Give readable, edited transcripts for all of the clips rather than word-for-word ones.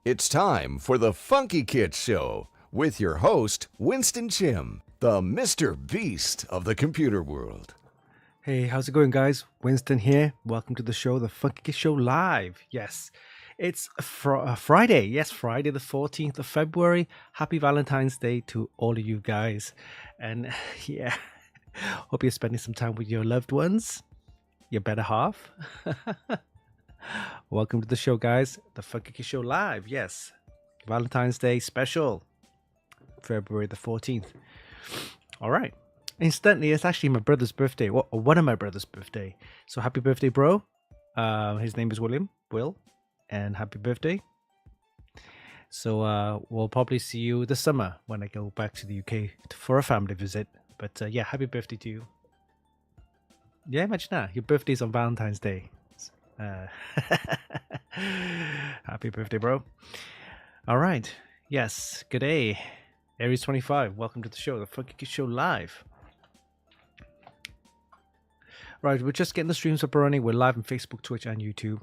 It's time for the Funkykit Show with your host, Winston Chim, the Mr. Beast of the computer world. Hey, how's it going, guys? Winston here. Welcome to the show, the Funkykit Show Live. Yes, it's Friday. Yes, Friday the 14th of February. Happy Valentine's Day to all of you guys. And yeah, hope you're spending some time with your loved ones, your better half. Welcome to the show, guys. The Funkykit Show Live. Yes, Valentine's Day special, February the 14th. All right. Incidentally, it's actually my brother's birthday. One of my brother's birthday. So happy birthday, bro. His name is Will, and happy birthday. So we'll probably see you this summer when I go back to the UK for a family visit. But yeah, happy birthday to you. Yeah, imagine that. Your birthday's on Valentine's Day. Happy birthday, bro. All right. Yes. Good day. Aries 25. Welcome to the show, the Funkykit Show Live. Right, we're just getting the streams up and running. We're live on Facebook, Twitch, and YouTube.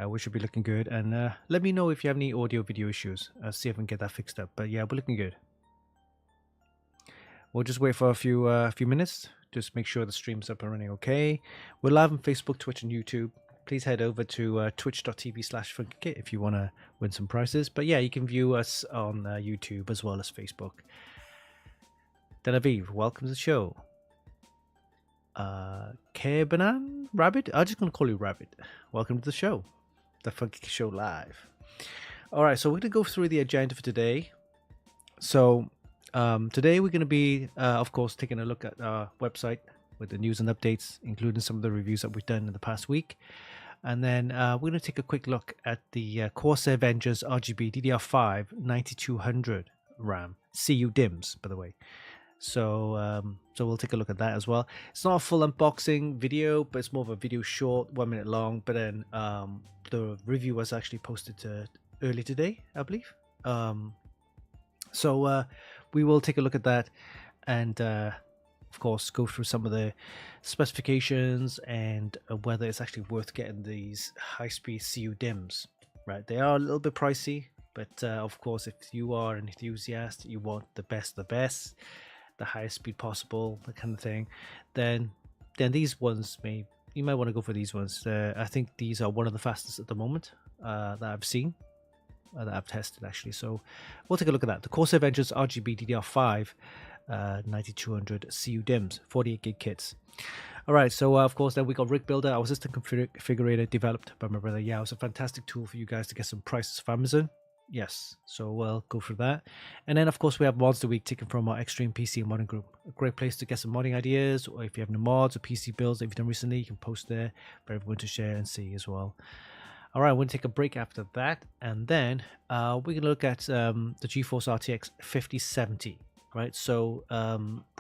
We should be looking good. And let me know if you have any audio video issues. See if I can get that fixed up. But yeah, we're looking good. We'll just wait for a few minutes. Just make sure the stream's up and running okay. We're live on Facebook, Twitch, and YouTube. Please head over to twitch.tv/Funkykit if you want to win some prizes. But yeah, you can view us on YouTube as well as Facebook. Delaviv, welcome to the show. Kebanan Rabbit, I'm just going to call you Rabbit. Welcome to the show, the Funkykit Show Live. All right, so we're going to go through the agenda for today. So today we're going to be, of course, taking a look at our website with the news and updates, including some of the reviews that we've done in the past week. And then we're going to take a quick look at the Corsair Vengeance RGB DDR5-9200 RAM CUDIMMs, by the way. So we'll take a look at that as well. It's not a full unboxing video, but it's more of a video short, 1 minute long. But then the review was actually posted early today, I believe. So we will take a look at that and of course go through some of the specifications and whether it's actually worth getting these high-speed CUDIMMs. Right, they are a little bit pricey, but of course if you are an enthusiast, you want the best of the best, the highest speed possible, that kind of thing, then these ones you might want to go for these ones. I think these are one of the fastest at the moment that I've seen, that I've tested actually. So we'll take a look at that. The Corsair Vengeance RGB DDR5 9200 CUDIMMs 48 gig kits. All right, so of course then we got Rig Builder, our system configurator, developed by my brother. Yeah, it was a fantastic tool for you guys to get some prices from Amazon. Yes, so we'll go through that. And then of course we have Mods of the Week taken from our Extreme PC and Modding group. A great place to get some modding ideas, or if you have any mods or PC builds that you've done recently, you can post there for everyone to share and see as well. All right, we're going to take a break after that, and then we're going to look at the GeForce RTX 5070. Right, so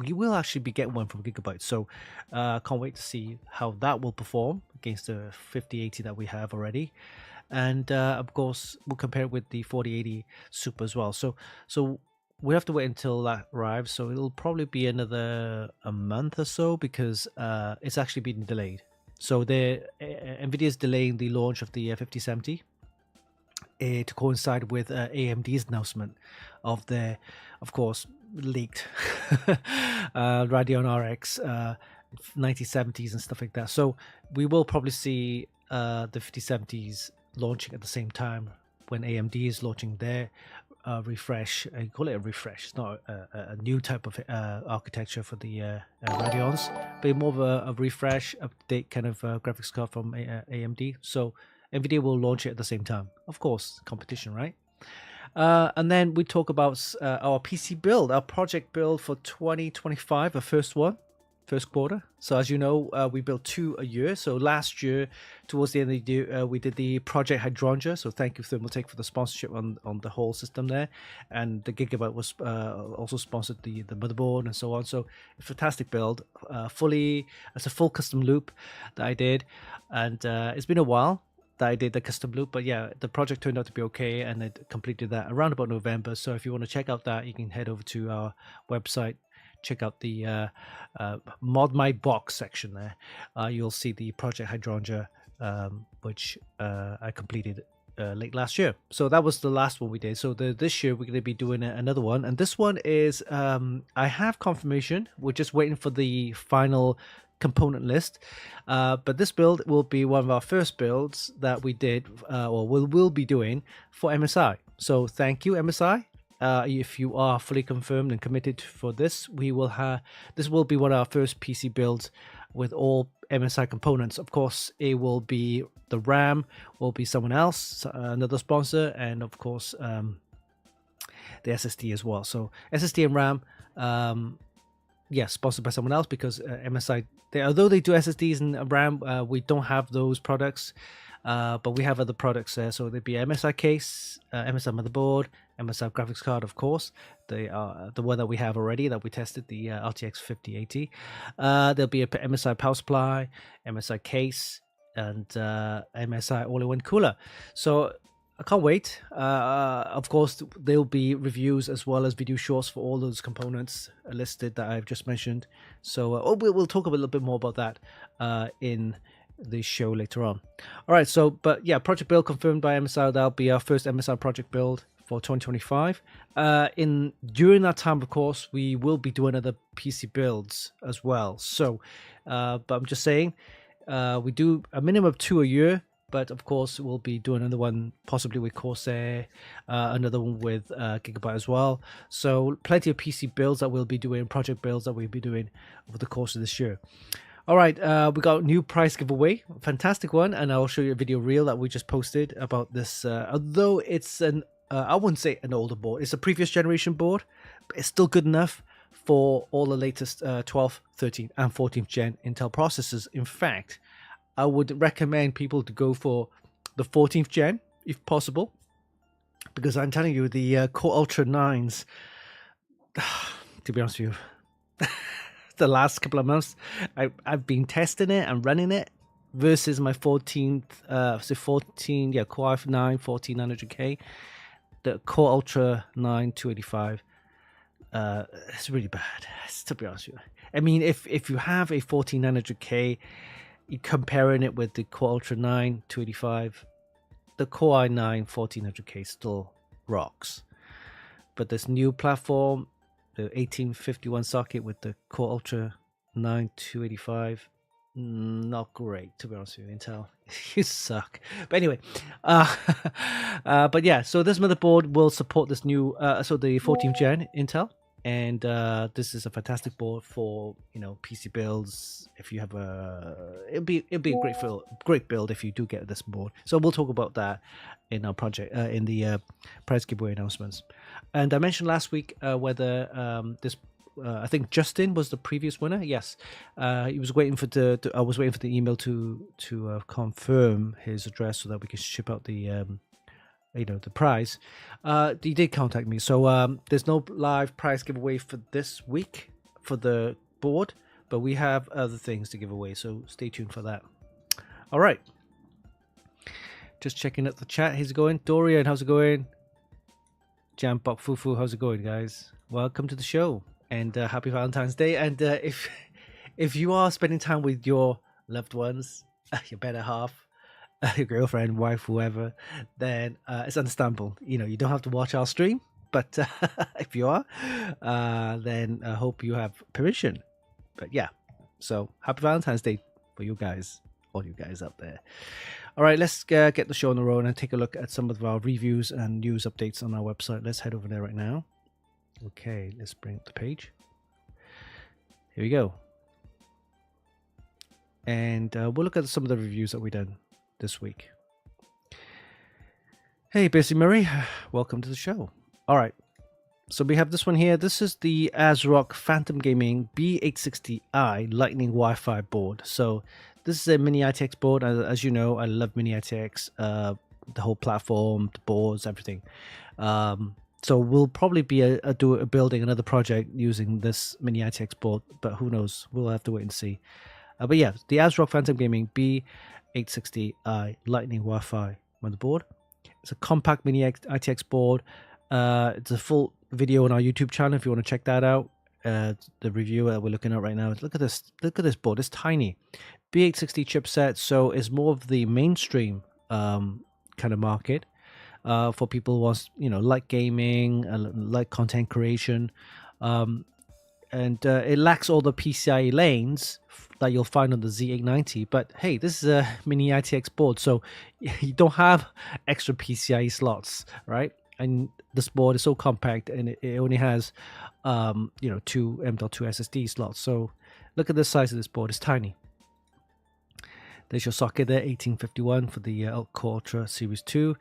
we will actually be getting one from Gigabyte. So can't wait to see how that will perform against the 5080 that we have already. And of course, we'll compare it with the 4080 Super as well. So we have to wait until that arrives. So it'll probably be another a month or so because it's actually been delayed. So NVIDIA is delaying the launch of the 5070 to coincide with AMD's announcement of their, of course, leaked Radeon RX 9070s and stuff like that. So we will probably see the 5070s launching at the same time when AMD is launching their refresh. I call it a refresh. It's not a new type of architecture for the Radeons, but more of a refresh, update kind of graphics card from AMD. So NVIDIA will launch it at the same time. Of course, competition, right? And then we talk about our PC build, our project build for 2025, the first quarter. So as you know, we built 2 a year. So last year, towards the end of the year, we did the Project Hydrangea. So thank you, Thermaltake, for the sponsorship on the whole system there. And the Gigabyte was also sponsored the motherboard and so on. So a fantastic build, it's a full custom loop that I did. And it's been a while that I did the custom loop, but yeah, the project turned out to be okay, and I completed that around about November. So if you want to check out that, you can head over to our website, check out the Mod My Box section there. You'll see the Project Hydrangea, which I completed late last year. So that was the last one we did. So this year we're going to be doing another one, and this one is I have confirmation. We're just waiting for the final component list, but this build will be one of our first builds that we did or will be doing for MSI. So thank you, MSI. If you are fully confirmed and committed for this, this will be one of our first PC builds with all MSI components. Of course, it will be the RAM will be someone else, another sponsor, and of course the SSD as well. So SSD and RAM, sponsored by someone else, because MSI, although they do SSDs and RAM, we don't have those products, but we have other products there. So there'd be MSI case, MSI motherboard, MSI graphics card, of course. They are the one that we have already that we tested, the RTX 5080. There'll be a MSI power supply, MSI case, and MSI all-in-one cooler. So I can't wait. Of course, there'll be reviews as well as video shorts for all those components listed that I've just mentioned. So we'll talk a little bit more about that in the show later on. All right. So, but yeah, project build confirmed by MSI. That'll be our first MSI project build for 2025. During that time, of course, we will be doing other PC builds as well. So, but I'm just saying, we do a minimum of 2 a year. But of course, we'll be doing another one possibly with Corsair, another one with Gigabyte as well. So plenty of PC builds that we'll be doing, project builds that we'll be doing over the course of this year. All right, we got a new prize giveaway, fantastic one, and I'll show you a video reel that we just posted about this. Although it's I wouldn't say an older board, it's a previous generation board, but it's still good enough for all the latest 12th, 13th, and 14th gen Intel processors. In fact, I would recommend people to go for the 14th gen if possible, because I'm telling you, the Core Ultra 9s, to be honest with you, the last couple of months, I've been testing it and running it versus my 14th, Core i9 14900K, the Core Ultra 9 285. It's really bad, to be honest with you. I mean, if you have a 14900K, comparing it with the Core Ultra 9 285, the Core i9 1400K still rocks. But this new platform, the 1851 socket with the Core Ultra 9 285, not great, to be honest with you, Intel. You suck. But anyway, but yeah, so this motherboard will support this new, so the 14th gen Intel. And this is a fantastic board for, PC builds. If you have it'll be a great build if you do get this board. So we'll talk about that in our project, in the prize giveaway announcements. And I mentioned last week whether this, I think Justin was the previous winner. Yes, he was waiting for I was waiting for the email to confirm his address so that we can ship out the the prize. He did contact me, so there's no live prize giveaway for this week for the board, but we have other things to give away, so stay tuned for that. All right, just checking out the chat. How's it going? Dorian, how's it going? Jambok Fufu, how's it going, guys? Welcome to the show, and happy Valentine's Day. And if you are spending time with your loved ones, your better half, your girlfriend, wife, whoever, then it's understandable. You don't have to watch our stream, but if you are, then I hope you have permission. But yeah, so happy Valentine's Day for you guys, all you guys out there. All right, let's get the show on the road and take a look at some of our reviews and news updates on our website. Let's head over there right now. Okay, let's bring up the page. Here we go. And we'll look at some of the reviews that we've done this week. Hey, Bessie Murray, welcome to the show. All right, so we have this one here. This is the ASRock Phantom Gaming B860i Lightning Wi-Fi board. So this is a mini ITX board. As you know, I love mini ITX, the whole platform, the boards, everything. So we'll probably be building another project using this mini ITX board, but who knows? We'll have to wait and see. But yeah, the ASRock Phantom Gaming B860i Lightning Wi-Fi motherboard. It's a compact mini ITX board. It's a full video on our YouTube channel if you want to check that out. The review that we're looking at right now. Look at this. Look at this board. It's tiny. B860 chipset, so it's more of the mainstream kind of market. for people who wants, like gaming, like content creation. And it lacks all the PCIe lanes that you'll find on the Z890. But hey, this is a mini ITX board, so you don't have extra PCIe slots, right? And this board is so compact, and it only has, 2 M.2 SSD slots. So look at the size of this board; it's tiny. There's your socket there, 1851 for the Core Ultra Series 2.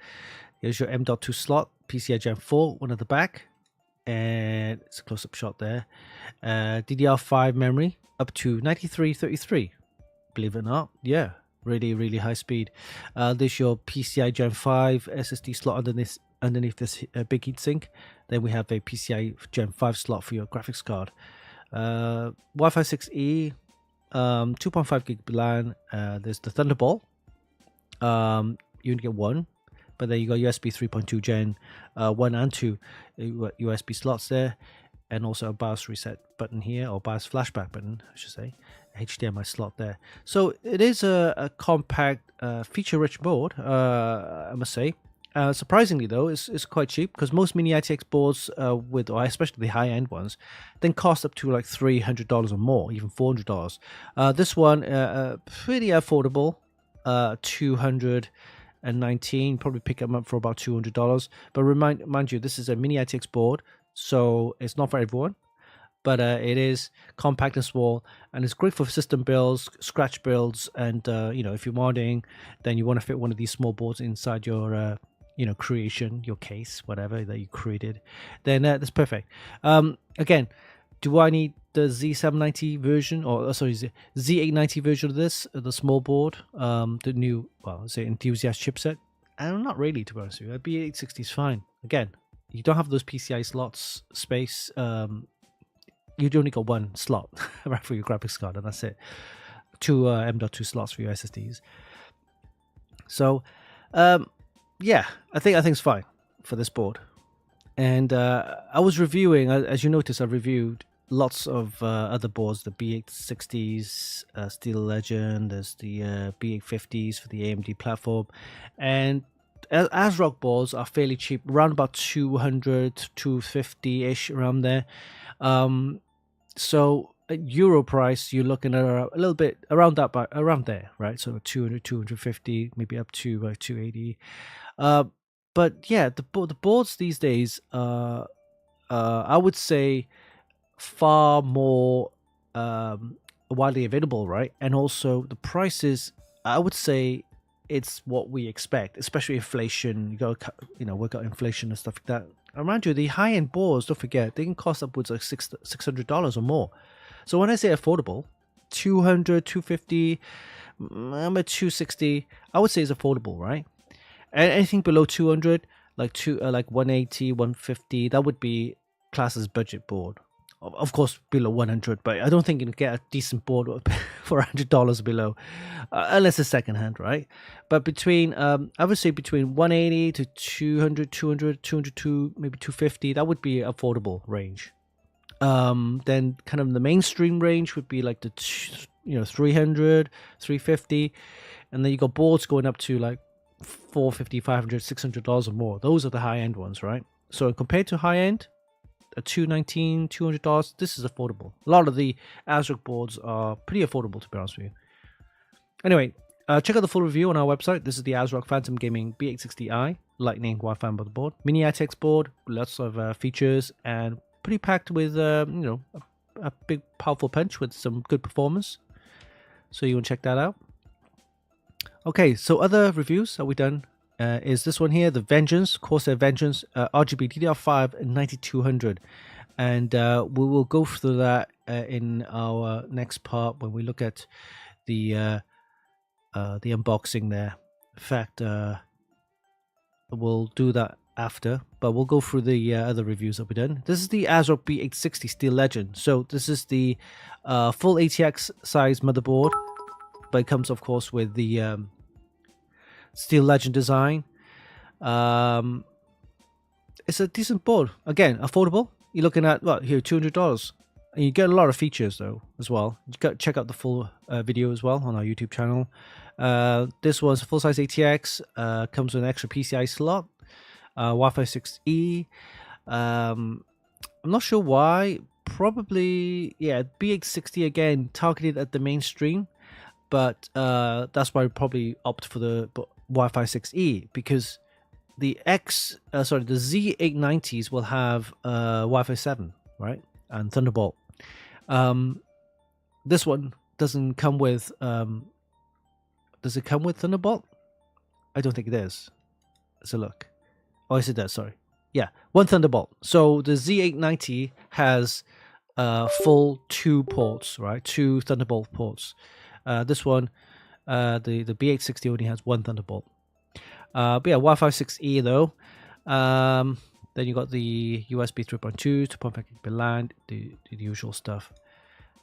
Here's your M.2 slot, PCI Gen 4, one at the back. And it's a close-up shot there. DDR5 memory up to 9333. Believe it or not, yeah, really high speed. There's your PCI Gen 5 SSD slot underneath this big heatsink. Then we have a PCI Gen 5 slot for your graphics card. Wi-Fi 6E, 2.5 gig LAN. There's the Thunderbolt. You only get one. But then you got USB 3.2 Gen 1 and 2 USB slots there, and also a BIOS reset button here, or BIOS flashback button, I should say, HDMI slot there. So it is a compact, feature-rich board, I must say. Surprisingly though, it's quite cheap, because most mini ITX boards, or especially the high-end ones, then cost up to like $300 or more, even $400. This one, pretty affordable, $219, probably pick them up for about $200. But mind you, this is a mini ITX board, so it's not for everyone. But it is compact and small, and it's great for system builds, scratch builds, and if you're modding, then you want to fit one of these small boards inside your creation, your case, whatever that you created, then that's perfect. Again, do I need the Z790 version, or sorry, Z890 version of this, the small board, the new, say enthusiast chipset? Not really, to be honest with you. A B860 is fine. Again, you don't have those PCI slots space. You only got one slot right for your graphics card, and that's it. 2 M.2 slots for your SSDs. So, yeah, I think it's fine for this board. And I was reviewing, as you notice, I've reviewed lots of other boards, the B860s, Steel Legend, there's the B850s for the AMD platform, and ASRock boards are fairly cheap, around about 200 to 250-ish, around there. So at Euro price, you're looking at a little bit around there, right? So 200, 250, maybe up to 280. But yeah, the boards these days, I would say, far more widely available, right? And also the prices, I would say, it's what we expect, especially inflation. We've got inflation and stuff like that. Around you, the high-end boards, don't forget, they can cost upwards of $600 or more. So when I say affordable, 200, 250, I'm at 260, I would say is affordable, right? And anything below 200, like 180, 150, that would be classed as budget board. Of course, below 100, but I don't think you can get a decent board for $100 below, unless it's secondhand, right? But between, I would say between 180 to 200, 202, maybe 250, that would be affordable range. Then kind of the mainstream range would be like the 300, 350, and then you got boards going up to like $450, $500, $600 or more. Those are the high end ones, right? So compared to high end, a $219, $200, this is affordable. A lot of the ASRock boards are pretty affordable, to be honest with you. Anyway, check out the full review on our website. This is the ASRock Phantom Gaming B860i Lightning Wi-Fi motherboard, mini ITX board, lots of features, and pretty packed with a big powerful punch with some good performance. So you want to check that out. Okay, so other reviews that we've done is this one here, the Vengeance, Corsair Vengeance, RGB DDR5-9200. And we will go through that in our next part when we look at the unboxing there. In fact, we'll do that after, but we'll go through the other reviews that we've done. This is the ASRock B860 Steel Legend. So this is the full ATX size motherboard, but it comes, of course, with the Steel Legend design. It's a decent board. Again, affordable. You're looking at, here, $200. And you get a lot of features, though, as well. You got to check out the full video as well on our YouTube channel. This was a full-size ATX. Comes with an extra PCI slot. Wi-Fi 6E. I'm not sure why. Probably, yeah, BX60 again, targeted at the mainstream, but that's why I probably opt for the Wi-Fi 6E, because the the Z890s will have Wi-Fi 7, right, and Thunderbolt. This one doesn't come with. Does it come with Thunderbolt? I don't think it is. Let's look. Oh, yes, it does. Sorry. Yeah, one Thunderbolt. So the Z890 has full 2 ports, right? 2 Thunderbolt ports. This one, the BX60 only has 1 Thunderbolt. But yeah, Wi-Fi 6E though. Then you got the USB 3.2, 2.5 gigabit LAN, the usual stuff.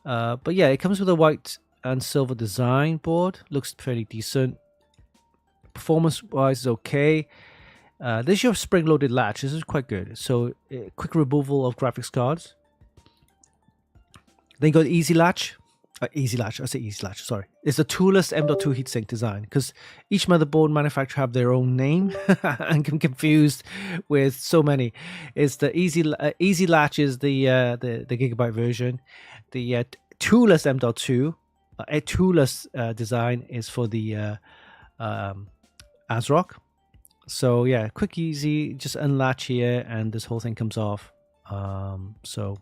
But yeah, it comes with a white and silver design board. Looks fairly decent. Performance-wise is okay. This is your spring-loaded latch. This is quite good. So quick removal of graphics cards. Then you got easy latch. Easy latch. I say easy latch. Sorry. It's a toolless M.2 heatsink design, because each motherboard manufacturer have their own name, and I'm confused with so many. It's the easy latch is the gigabyte version. The toolless M.2, a toolless design is for the ASRock. So yeah, quick, easy, just unlatch here, and this whole thing comes off. So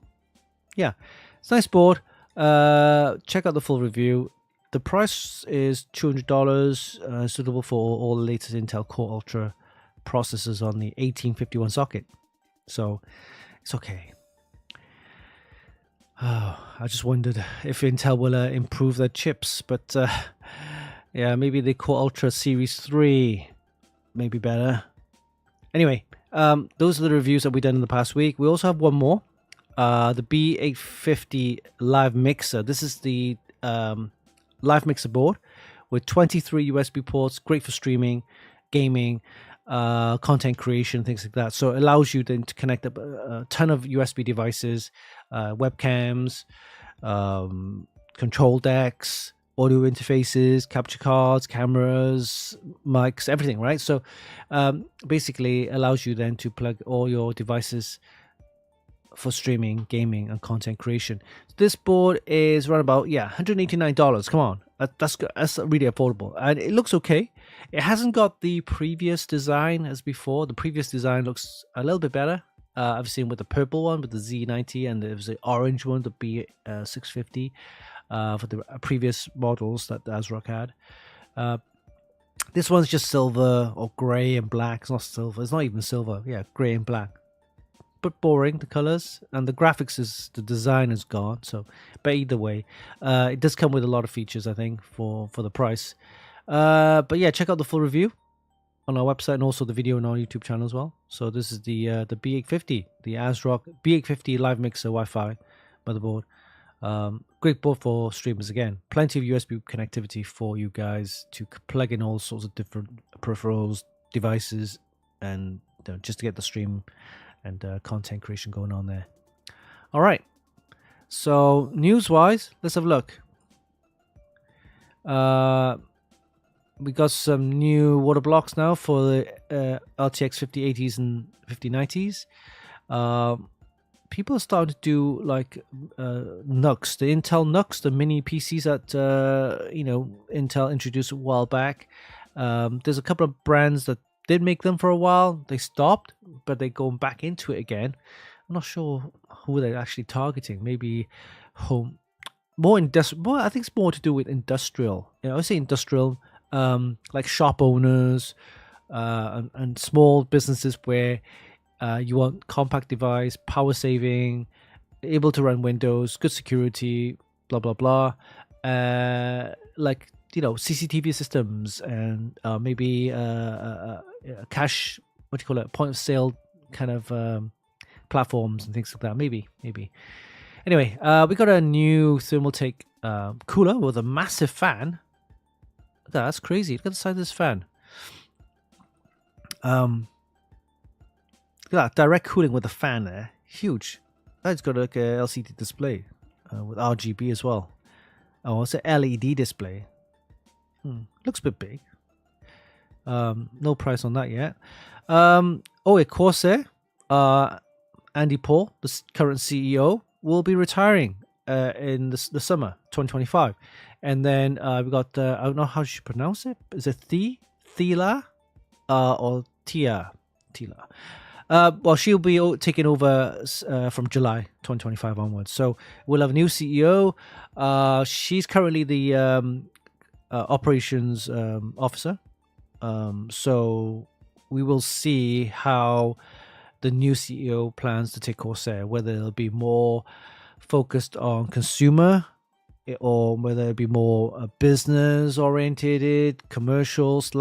yeah, it's a nice board. Check out the full review. The price is $200, suitable for all the latest Intel Core Ultra processors on the 1851 socket. So it's okay. I just wondered if Intel will improve their chips, but yeah, maybe the Core Ultra Series 3 may be better. Anyway, those are the reviews that we've done in the past week. We also have one more. The B850 live mixer. This is the live mixer board with 23 USB ports, great for streaming, gaming, content creation, things like that. So it allows you then to connect up a ton of USB devices, webcams, control decks, audio interfaces, capture cards, cameras, mics, everything, right? So basically allows you then to plug all your devices for streaming, gaming, and content creation. This board is around about $189. Come on, that's really affordable, and it looks okay. It hasn't got the previous design as before. The previous design looks a little bit better. I've seen with the purple one with the Z90, and there was the orange one, the B650, for the previous models that the ASRock had. This one's just silver or gray and black. It's not silver. It's not even silver. Yeah, gray and black. But boring, the colors, and the graphics the design is gone. So, but either way, it does come with a lot of features, I think, for the price. But yeah, check out the full review on our website, and also the video on our YouTube channel as well. So this is the B850, the ASRock B850 live mixer Wi-Fi motherboard. Great board for streamers again. Plenty of USB connectivity for you guys to plug in all sorts of different peripherals, devices, and just to get the stream and content creation going on there. All right. So news-wise, let's have a look. We got some new water blocks now for the RTX 5080s and 5090s. People are starting to do like NUCs, the Intel NUCs, the mini PCs that Intel introduced a while back. There's a couple of brands that did make them for a while. They stopped, but they're going back into it again. I'm not sure who they're actually targeting. Maybe home, more industrial. I think it's more to do with industrial. I say industrial, like shop owners and small businesses where you want compact device, power saving, able to run Windows, good security, blah blah blah. Like CCTV systems and maybe cash, point of sale kind of platforms and things like that. Maybe. Anyway, we got a new Thermaltake cooler with a massive fan. That's crazy. Look at the size of this fan. Look at that, direct cooling with a fan there. Huge. It's got like a LCD display with RGB as well. Oh, it's an LED display. Looks a bit big. No price on that yet. Oh, at Corsair, Andy Paul, the current CEO, will be retiring in the summer 2025. And then we got, I don't know how you pronounce it. Is it Thila or Tia? Tila. Well, she'll be taking over from July 2025 onwards. So we'll have a new CEO. She's currently the operations officer. So we will see how the new CEO plans to take Corsair, whether it'll be more focused on consumer or whether it be more business oriented, commercial /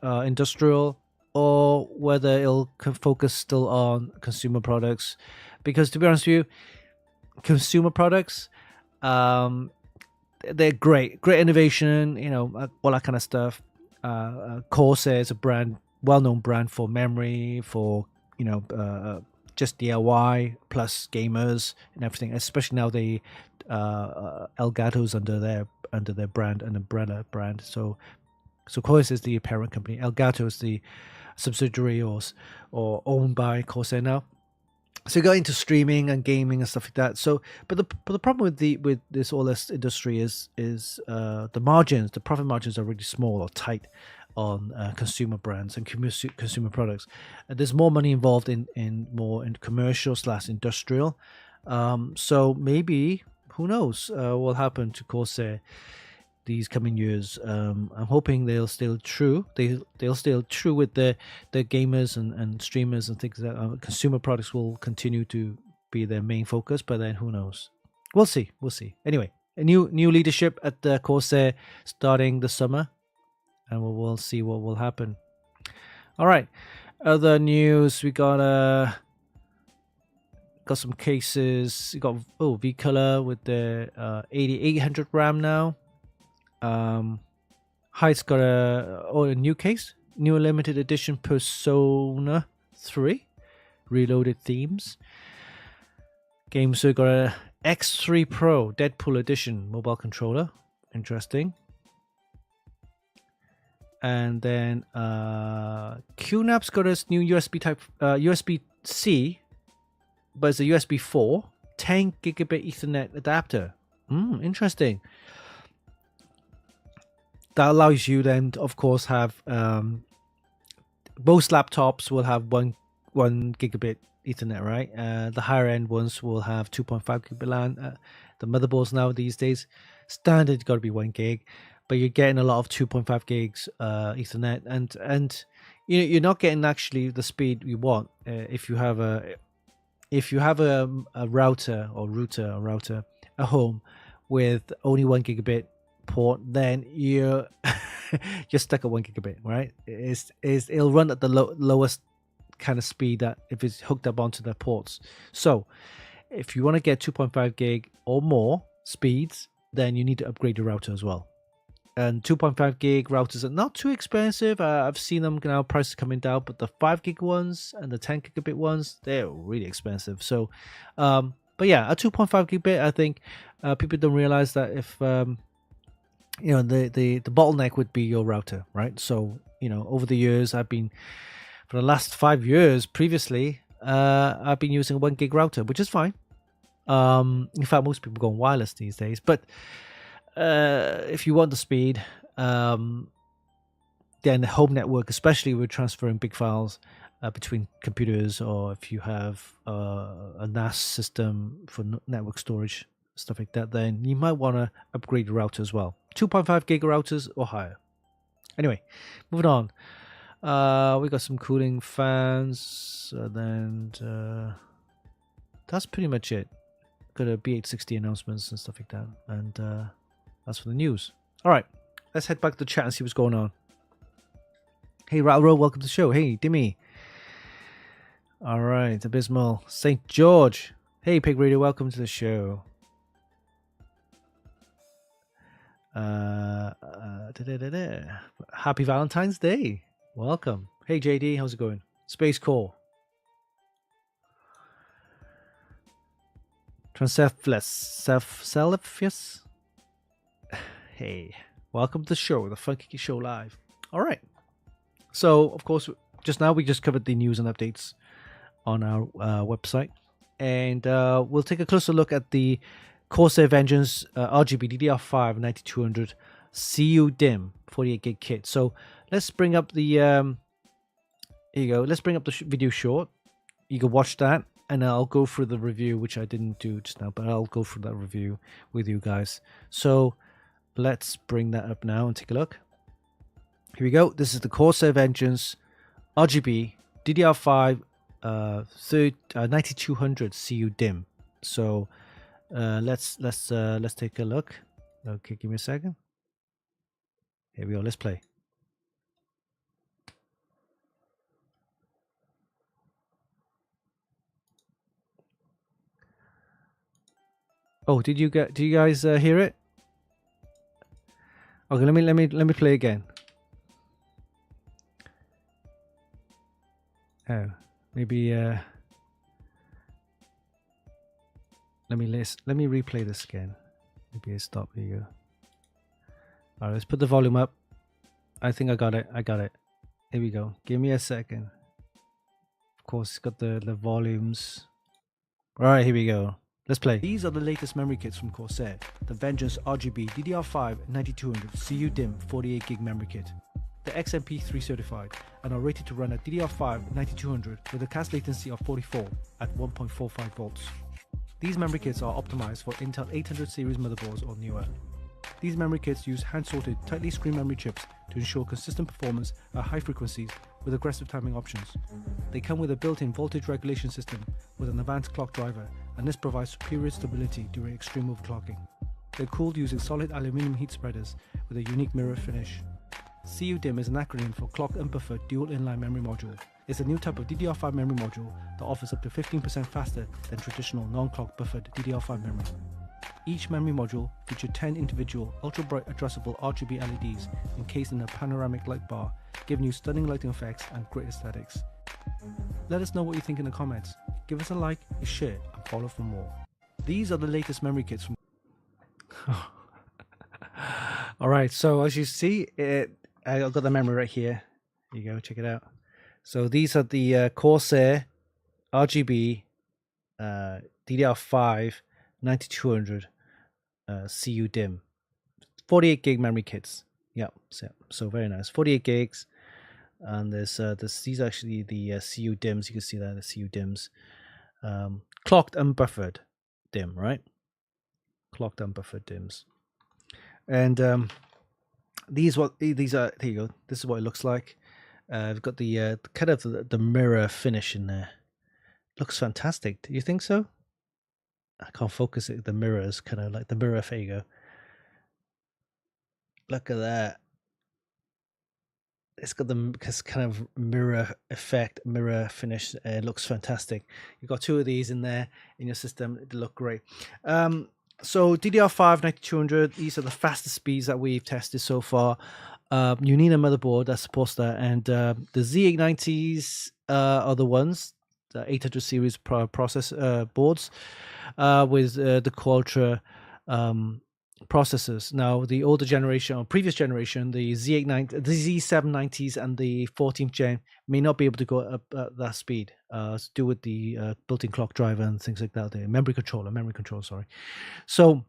industrial, or whether it'll focus still on consumer products. Because to be honest with you, consumer products, they're great innovation, all that kind of stuff. Corsair is a brand, well-known brand for memory, for just DIY plus gamers and everything. Especially now the Elgato's under their brand, an umbrella brand. So Corsair is the parent company. Elgato is the subsidiary or owned by Corsair now. So you got into streaming and gaming and stuff like that. So, but the problem with this industry is the margins, the profit margins are really small or tight on consumer brands and consumer products. There's more money involved in commercial / industrial. So maybe, who knows, what will happen to Corsair these coming years. I'm hoping they'll stay true. They'll stay true with the gamers and streamers and things like that. Consumer products will continue to be their main focus, but then who knows? We'll see. Anyway, a new leadership at the Corsair starting the summer, and we'll see what will happen. All right, other news, we got some cases. We got V-Color with the 8800 RAM now. Height's got a new case, new limited edition Persona 3 reloaded themes. Games, so got a X3 Pro Deadpool edition mobile controller, interesting. And then QNAP's got this new USB-C, but it's a USB 4 10 gigabit Ethernet adapter. Interesting. That allows you then to, of course, have most laptops will have one gigabit Ethernet, right? The higher end ones will have 2.5 gigabit LAN. The motherboards now these days, standard got to be 1 gig, but you're getting a lot of 2.5 gigs Ethernet, and you're not getting actually the speed you want if you have a router at home with only 1 gigabit port, then you're stuck at 1 gigabit, right? It'll run at the lowest kind of speed that if it's hooked up onto the ports. So if you want to get 2.5 gig or more speeds, then you need to upgrade your router as well. And 2.5 gig routers are not too expensive. I've seen them now, prices coming down, but the 5 gig ones and the 10 gigabit ones, they're really expensive. So but yeah, a 2.5 gigabit, I think people don't realize that if the bottleneck would be your router, right? So over the years, for the last 5 years previously, I've been using a 1 gig router, which is fine. In fact, most people go wireless these days, but if you want the speed, then the home network, especially with transferring big files between computers, or if you have a NAS system for network storage, stuff like that, then you might want to upgrade your router as well. 2.5 gig routers or higher. Anyway, moving on. We got some cooling fans, and that's pretty much it. Got a B860 announcements and stuff like that, and that's for the news. All right, let's head back to the chat and see what's going on. Hey, Rattleroll, welcome to the show. Hey, Dimmy. All right, Abysmal. St. George. Hey, Pig Radio, welcome to the show. Happy Valentine's Day. Welcome. Hey, JD, how's it going? Space Core. Transcephalus. Hey, welcome to the show, the Funkykit Show Live. All right. So, of course, just now we just covered the news and updates on our website, and we'll take a closer look at the Corsair Vengeance RGB DDR5-9200 CUDIMM 48 gig kit. So let's bring up the here you go. Let's bring up the video short. You can watch that, and I'll go through the review, which I didn't do just now, but I'll go through that review with you guys. So let's bring that up now and take a look. Here we go. This is the Corsair Vengeance RGB DDR5 9200 CUDIMM. So let's take a look. Okay, give me a second. Here we go. Let's play. Oh, do you guys hear it? Okay, let me play again. Oh, maybe let me replay this again. Maybe I stop. Here you go. All right, let's put the volume up. I think I got it. Here we go. Give me a second. Of course, it's got the volumes. All right, here we go. Let's play. These are the latest memory kits from Corsair. The Vengeance RGB DDR5-9200 CUDIMM 48 gig memory kit. The XMP3 certified and are rated to run at DDR5-9200 with a CAS latency of 44 at 1.45 volts. These memory kits are optimized for Intel 800 series motherboards or newer. These memory kits use hand-sorted, tightly screened memory chips to ensure consistent performance at high frequencies with aggressive timing options. They come with a built-in voltage regulation system with an advanced clock driver, and this provides superior stability during extreme overclocking. They're cooled using solid aluminum heat spreaders with a unique mirror finish. CUDIMM is an acronym for Clocked Unbuffered Dual Inline Memory Module. It's a new type of DDR5 memory module that offers up to 15% faster than traditional non-clock buffered DDR5 memory. Each memory module featured 10 individual ultra-bright addressable RGB LEDs encased in a panoramic light bar, giving you stunning lighting effects and great aesthetics. Let us know what you think in the comments. Give us a like, a share, and follow for more. These are the latest memory kits from... Alright, so as you see, I've got the memory right here. Here you go, check it out. So these are the Corsair RGB DDR5 9200 CUDIMM 48 gig memory kits. Yeah, so very nice. 48 gigs, and these are actually the CUDIMMs. You can see that the CUDIMMs, clocked unbuffered DIMM, right? Clocked unbuffered DIMMs, and these are. Here you go. This is what it looks like. I've got the kind of the mirror finish in there. Looks fantastic. Do you think so? I can't focus it. The mirrors, kind of like the mirror. There you go. Look at that. It's got this kind of mirror effect, mirror finish. It looks fantastic. You've got two of these in there in your system. They look great. So DDR5-9200, these are the fastest speeds that we've tested so far. You need a motherboard that supports that, and the Z890s are the ones, the 800 series process boards with the Qualtra processors. Now, the older generation or previous generation, the Z790s and the 14th gen may not be able to go up at that speed. To do with the built-in clock driver and things like that. The memory controller, sorry. So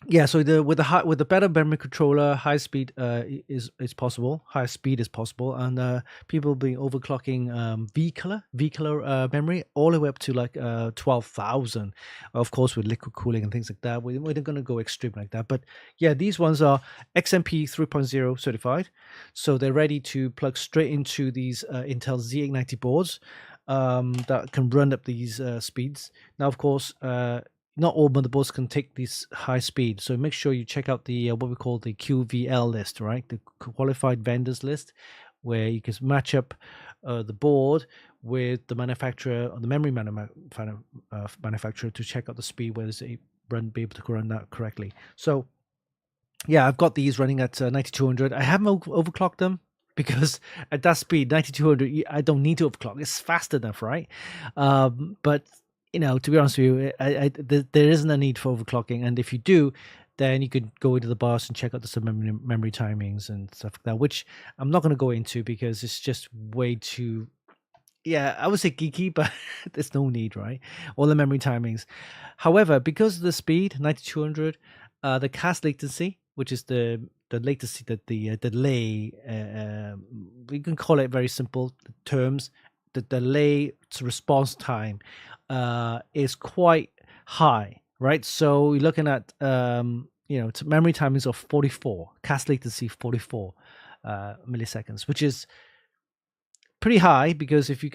yeah, so with the better memory controller, high speed is possible. Higher speed is possible, and people being overclocking V-color memory all the way up to like 12,000. Of course, with liquid cooling and things like that, we're not going to go extreme like that. But yeah, these ones are XMP 3.0 certified, so they're ready to plug straight into these Intel Z890 boards that can run up these speeds. Now, of course, not all motherboards can take this high speed, so make sure you check out the what we call the QVL list, right? The qualified vendors list, where you can match up the board with the manufacturer or the memory manufacturer to check out the speed, whether it's be able to run that correctly. So yeah, I've got these running at 9200. I haven't overclocked them because at that speed, 9200, I don't need to overclock. It's fast enough, right? But you know, to be honest with you, there isn't a need for overclocking, and if you do, then you could go into the BIOS and check out the memory timings and stuff like that, which I'm not going to go into because it's just way too, yeah, I would say geeky, but there's no need, right? All the memory timings. However, because of the speed, 9200, the cache latency, which is the latency, that the delay, we can call it very simple terms, the delay to response time is quite high, right? So we're looking at memory timings of 44, cache latency 44 milliseconds, which is pretty high, because if you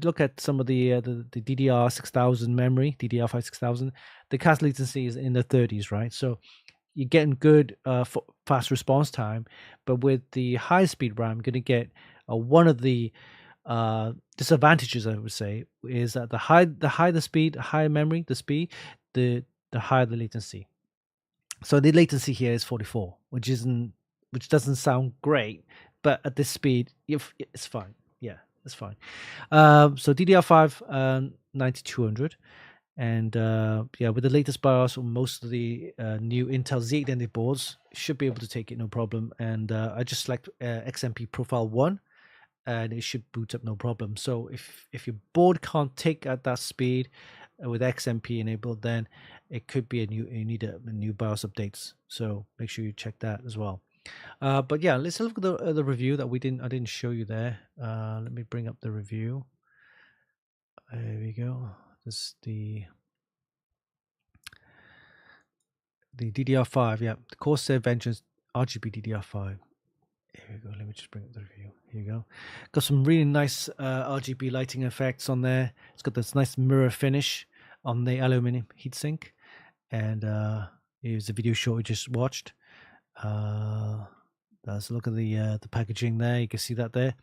look at some of the DDR6000 memory, DDR5-6000, the cache latency is in the 30s, right? So you're getting good fast response time, but with the high speed RAM, you're going to get one of the disadvantages, I would say, is that the higher the speed, higher memory, the speed, the higher the latency. So the latency here is 44, which doesn't sound great, but at this speed, it's fine. Yeah, it's fine. So DDR5 9200, and with the latest BIOS on most of the new Intel Z890 boards, should be able to take it no problem. And I just select XMP profile 1, and it should boot up no problem. So if your board can't take at that speed with XMP enabled, then it could be you need a new BIOS updates. So make sure you check that as well. But yeah, let's look at the review that I didn't show you there. Let me bring up the review. There we go. This is the DDR5, yeah, the Corsair Vengeance RGB DDR5. Here we go. Let me just bring up the review. Here you go. Got some really nice RGB lighting effects on there. It's got this nice mirror finish on the aluminum heatsink, and here's the video short we just watched. Let's look at the packaging there. You can see that there.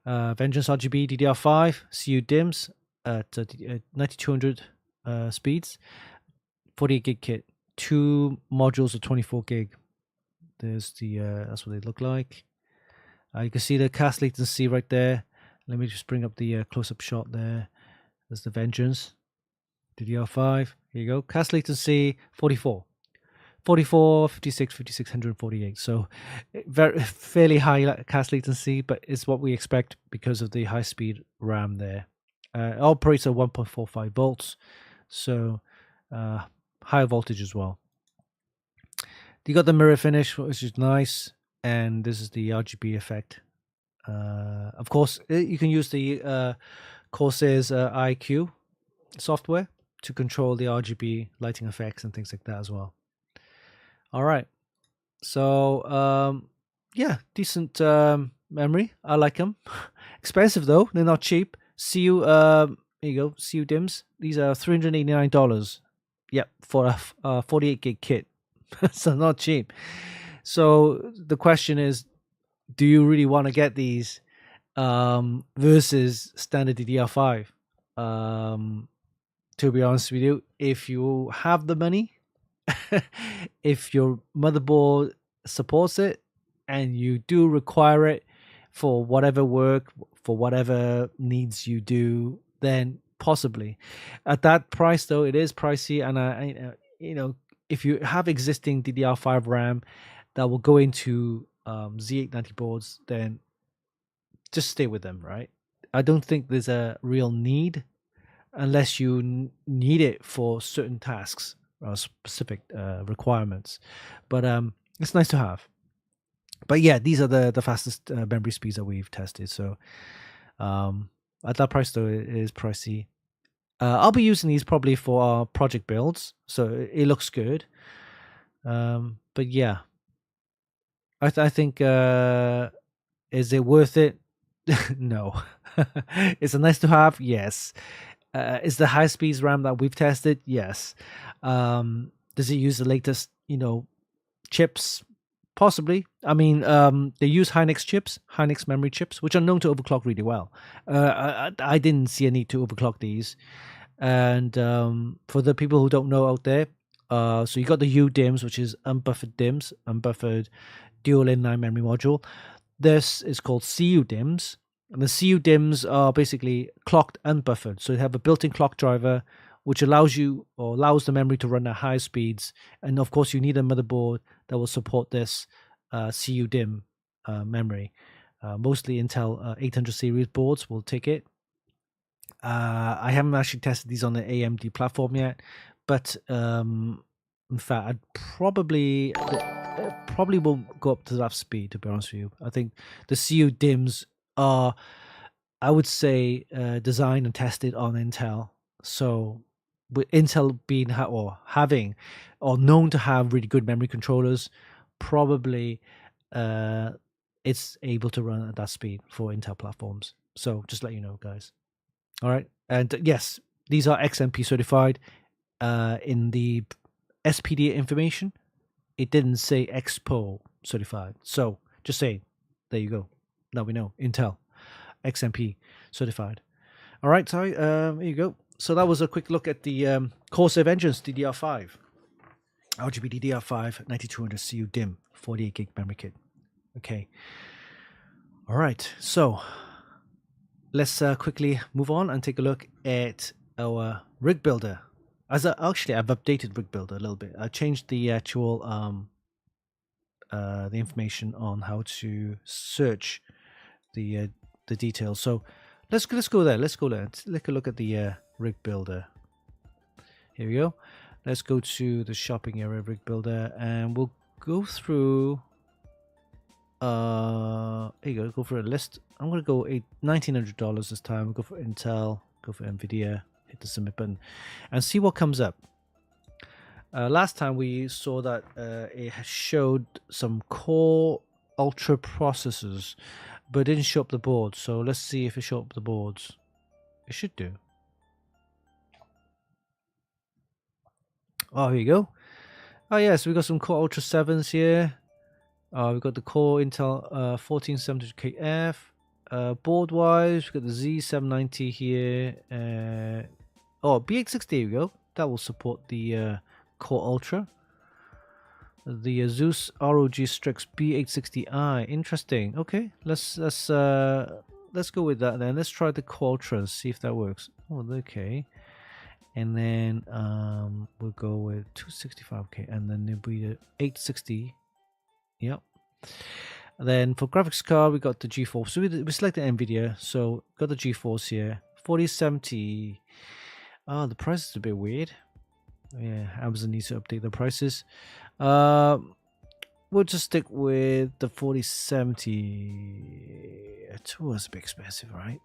Vengeance RGB DDR5 CUDIMMs at 9200 speeds, 48 gig kit, 2 modules of 24 gig. There's that's what they look like. You can see the cache latency right there. Let me just bring up the close-up shot there. There's the Vengeance DDR5. Here you go. Cache latency 44, 56, 56, 148. So fairly high cache latency, but it's what we expect because of the high-speed RAM there. It operates at 1.45 volts, so higher voltage as well. You got the mirror finish, which is nice, and this is the RGB effect. Of course, you can use the Corsair's IQ software to control the RGB lighting effects and things like that as well. All right, so yeah, decent memory. I like them. Expensive though; they're not cheap. Here you go. CUDIMMs. These are $389. Yep, for a 48 gig kit. So not cheap. So the question is, do you really want to get these versus standard DDR5? To be honest with you, if you have the money, if your motherboard supports it, and you do require it for whatever work, for whatever needs you do, then possibly. At that price, though, it is pricey, and if you have existing DDR5 RAM that will go into Z890 boards, then just stay with them, right? I don't think there's a real need unless you need it for certain tasks or specific requirements. But it's nice to have. But yeah, these are the fastest memory speeds that we've tested. So at that price, though, it is pricey. I'll be using these probably for our project builds, so it looks good. But yeah, I think is it worth it? No. Is it nice to have? Yes. Is the high speeds RAM that we've tested? Yes. Does it use the latest, chips? Possibly. I mean, they use Hynix chips, Hynix memory chips, which are known to overclock really well. I didn't see a need to overclock these. And for the people who don't know out there, so you got the UDIMMs, which is unbuffered DIMMs, unbuffered dual inline memory module. This is called CUDIMMs, and the CUDIMMs are basically clocked unbuffered. So you have a built-in clock driver which allows you or allows the memory to run at high speeds. And of course, you need a motherboard that will support this CUDIMM memory. Mostly Intel 800 series boards will take it. I haven't actually tested these on the AMD platform yet, but in fact, I'd probably won't go up to that speed, to be honest with you. I think the CUDIMMs are, I would say, designed and tested on Intel. So with Intel being having or known to have really good memory controllers, probably it's able to run at that speed for Intel platforms. So just let you know, guys. All right. And yes, these are XMP certified. In the SPD information, it didn't say Expo certified. So just saying, there you go. Now we know Intel XMP certified. All right, sorry. There you go. So that was a quick look at the Corsair Vengeance DDR5 RGB DDR5 9200 CUDIMM 48 gig memory kit. Okay. All right. So let's quickly move on and take a look at our rig builder. I've updated rig builder a little bit. I changed the actual the information on how to search the details. So let's go there. Let's take a look at the rig builder. Here we go. Let's go to the shopping area of rig builder, and we'll go through. Here you go. Go for a list. I'm gonna go $1,900 this time. We'll go for Intel. Go for Nvidia. Hit the submit button and see what comes up. Last time we saw that it showed some Core Ultra processors, but it didn't show up the board. So let's see if it shows up the boards. It should do. Oh, here you go. Oh yes, we got some Core Ultra 7s here. We've got the Core Intel 14700KF. Board wise, we've got the Z790 here. B860, here we go. That will support the Core Ultra. The Asus ROG Strix B860i. Interesting. Okay, let's go with that then. Let's try the Core Ultra, see if that works. Oh, okay. And then we'll go with 265K, and then there'll be the 860. Yep. And then for graphics card, we got the GeForce. So we selected NVIDIA, so got the GeForce here. 4070. Oh, the price is a bit weird. Yeah, Amazon needs to update the prices. We'll just stick with the 4070. It was a bit expensive, right?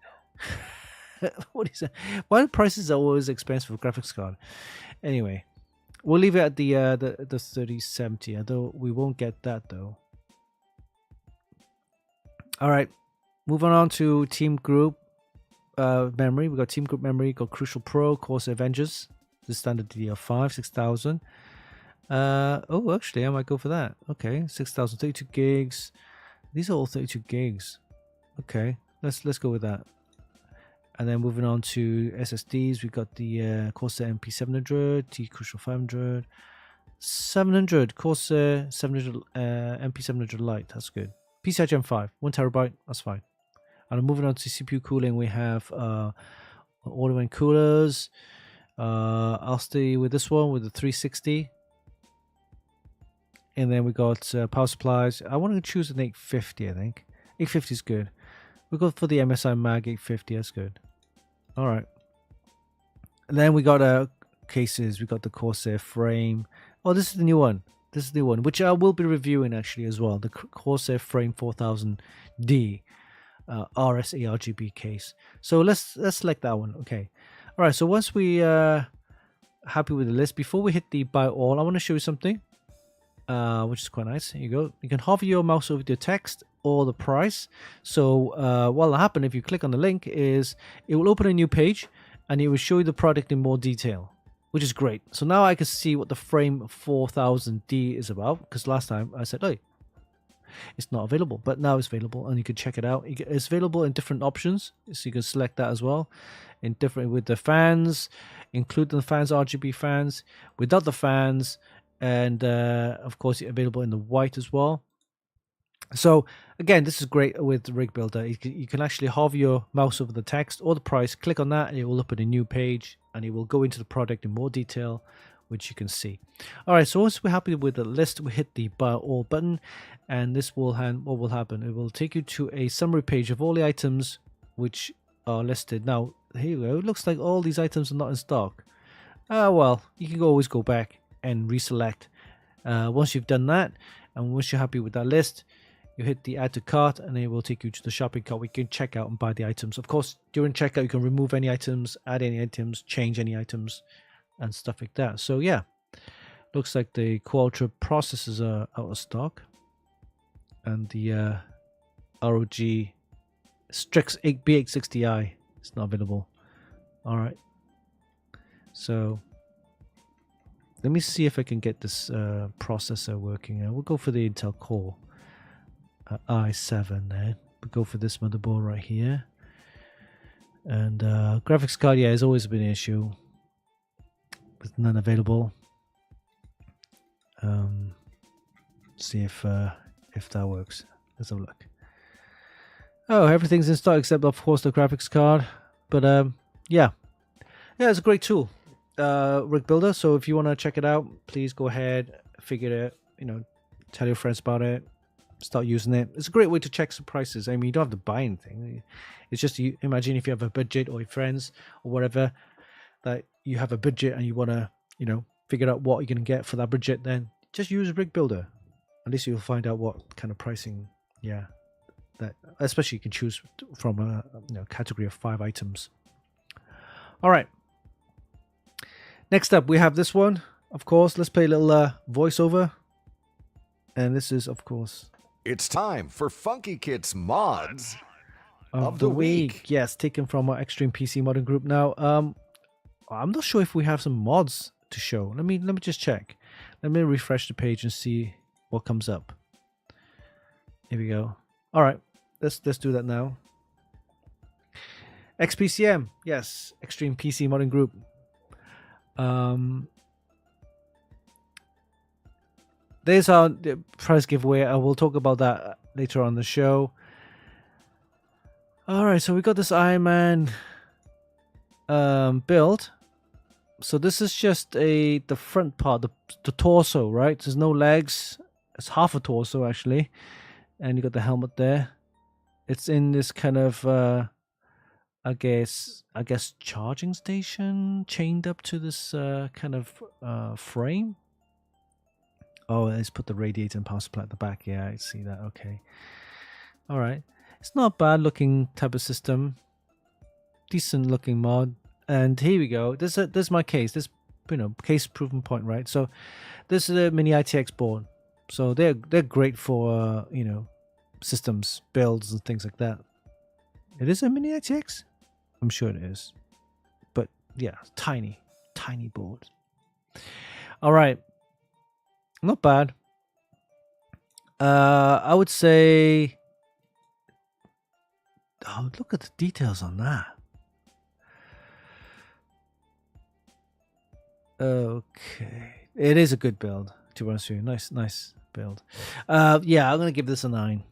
Why the prices are always expensive for graphics card? Anyway, we'll leave it at the 3070. Although we won't get that though. All right, moving on to Team Group memory. We got Team Group memory. Got Crucial Pro, Corsair Vengeance, the standard DDR5 6000. Actually, I might go for that. Okay, 6000, 32 gigs. These are all 32 gigs. Okay, let's go with that. And then moving on to SSDs, we got the Corsair MP700, T Crucial 500, 700 Corsair 700 MP700 Lite. That's good. PCI Gen 5, 1 terabyte. That's fine. And moving on to CPU cooling, we have auto coolers. I'll stay with this one with the 360. And then we got power supplies. I want to choose an 850, I think. 850 is good. We'll go for the MSI Mag 850. That's good. All right. And then we got cases. We got the Corsair frame. Oh, this is the new one. This is the new one, which I will be reviewing actually as well. The Corsair Frame 4000D RSA RGB case. So let's select that one. Okay. All right. So once we happy with the list, before we hit the buy all, I want to show you something, which is quite nice. Here you go. You can hover your mouse over the text or the price. So what will happen if you click on the link is it will open a new page and it will show you the product in more detail, which is great. So now I can see what the Frame 4000D is about, because last time I said, hey, it's not available, but now it's available and you can check it out. It's available in different options, so you can select that as well. In different with the fans, including the fans, RGB fans, without the fans, and of course available in the white as well. So again, this is great with Rig Builder. You can actually hover your mouse over the text or the price, click on that, and it will open a new page, and it will go into the product in more detail, which you can see. All right, so once we're happy with the list, we hit the Buy All button, and this will what will happen? It will take you to a summary page of all the items which are listed. Now, here you go. It looks like all these items are not in stock. Well, you can always go back and reselect. Once you've done that, and once you're happy with that list, you hit the add to cart, and it will take you to the shopping cart. We can check out and buy the items. Of course, during checkout, you can remove any items, add any items, change any items, and stuff like that. So yeah, looks like the Qualtra processors are out of stock, and the ROG Strix B860i is not available. All right, so let me see if I can get this processor working. We'll go for the Intel Core i7 there. We'll go for this motherboard right here. And graphics card, yeah, has always been an issue with none available. See if that works. Let's have a look. Oh, everything's in stock except of course the graphics card. But yeah, it's a great tool, Rig Builder. So if you want to check it out, please go ahead, figure it, tell your friends about it, start using it. It's a great way to check some prices. I mean, you don't have to buy anything. It's just, you imagine if you have a budget, or your friends or whatever, that you have a budget and you want to, figure out what you're going to get for that budget, then just use Rig Builder. At least you'll find out what kind of pricing, that especially you can choose from a category of 5 items. All right. Next up, we have this one. Of course, let's play a little voiceover. And this is, of course, It's time for Funkykit's mods of the week. Yes, taken from our Extreme PC modding group. Now, I'm not sure if we have some mods to show. Let me just check. Let me refresh the page and see what comes up. Here we go. All right, let's do that now. XPCM, yes, Extreme PC modding group. There's our prize giveaway. I will talk about that later on the show. All right, so we got this Iron Man build. So this is just the front part, the torso, right? There's no legs. It's half a torso actually, and you got the helmet there. It's in this kind of I guess charging station chained up to this kind of frame. Oh, let's put the radiator and power supply at the back. Yeah, I see that. Okay. All right. It's not a bad looking type of system. Decent looking mod. And here we go. This is my case. This case proven point, right? So this is a mini ITX board. So they're great for systems builds and things like that. It is a mini ITX? I'm sure it is. But yeah, tiny board. All right. Not bad. I would say, oh, look at the details on that. Okay, it is a good build, to be honest with you. Nice build. Yeah, I'm gonna give this a 9.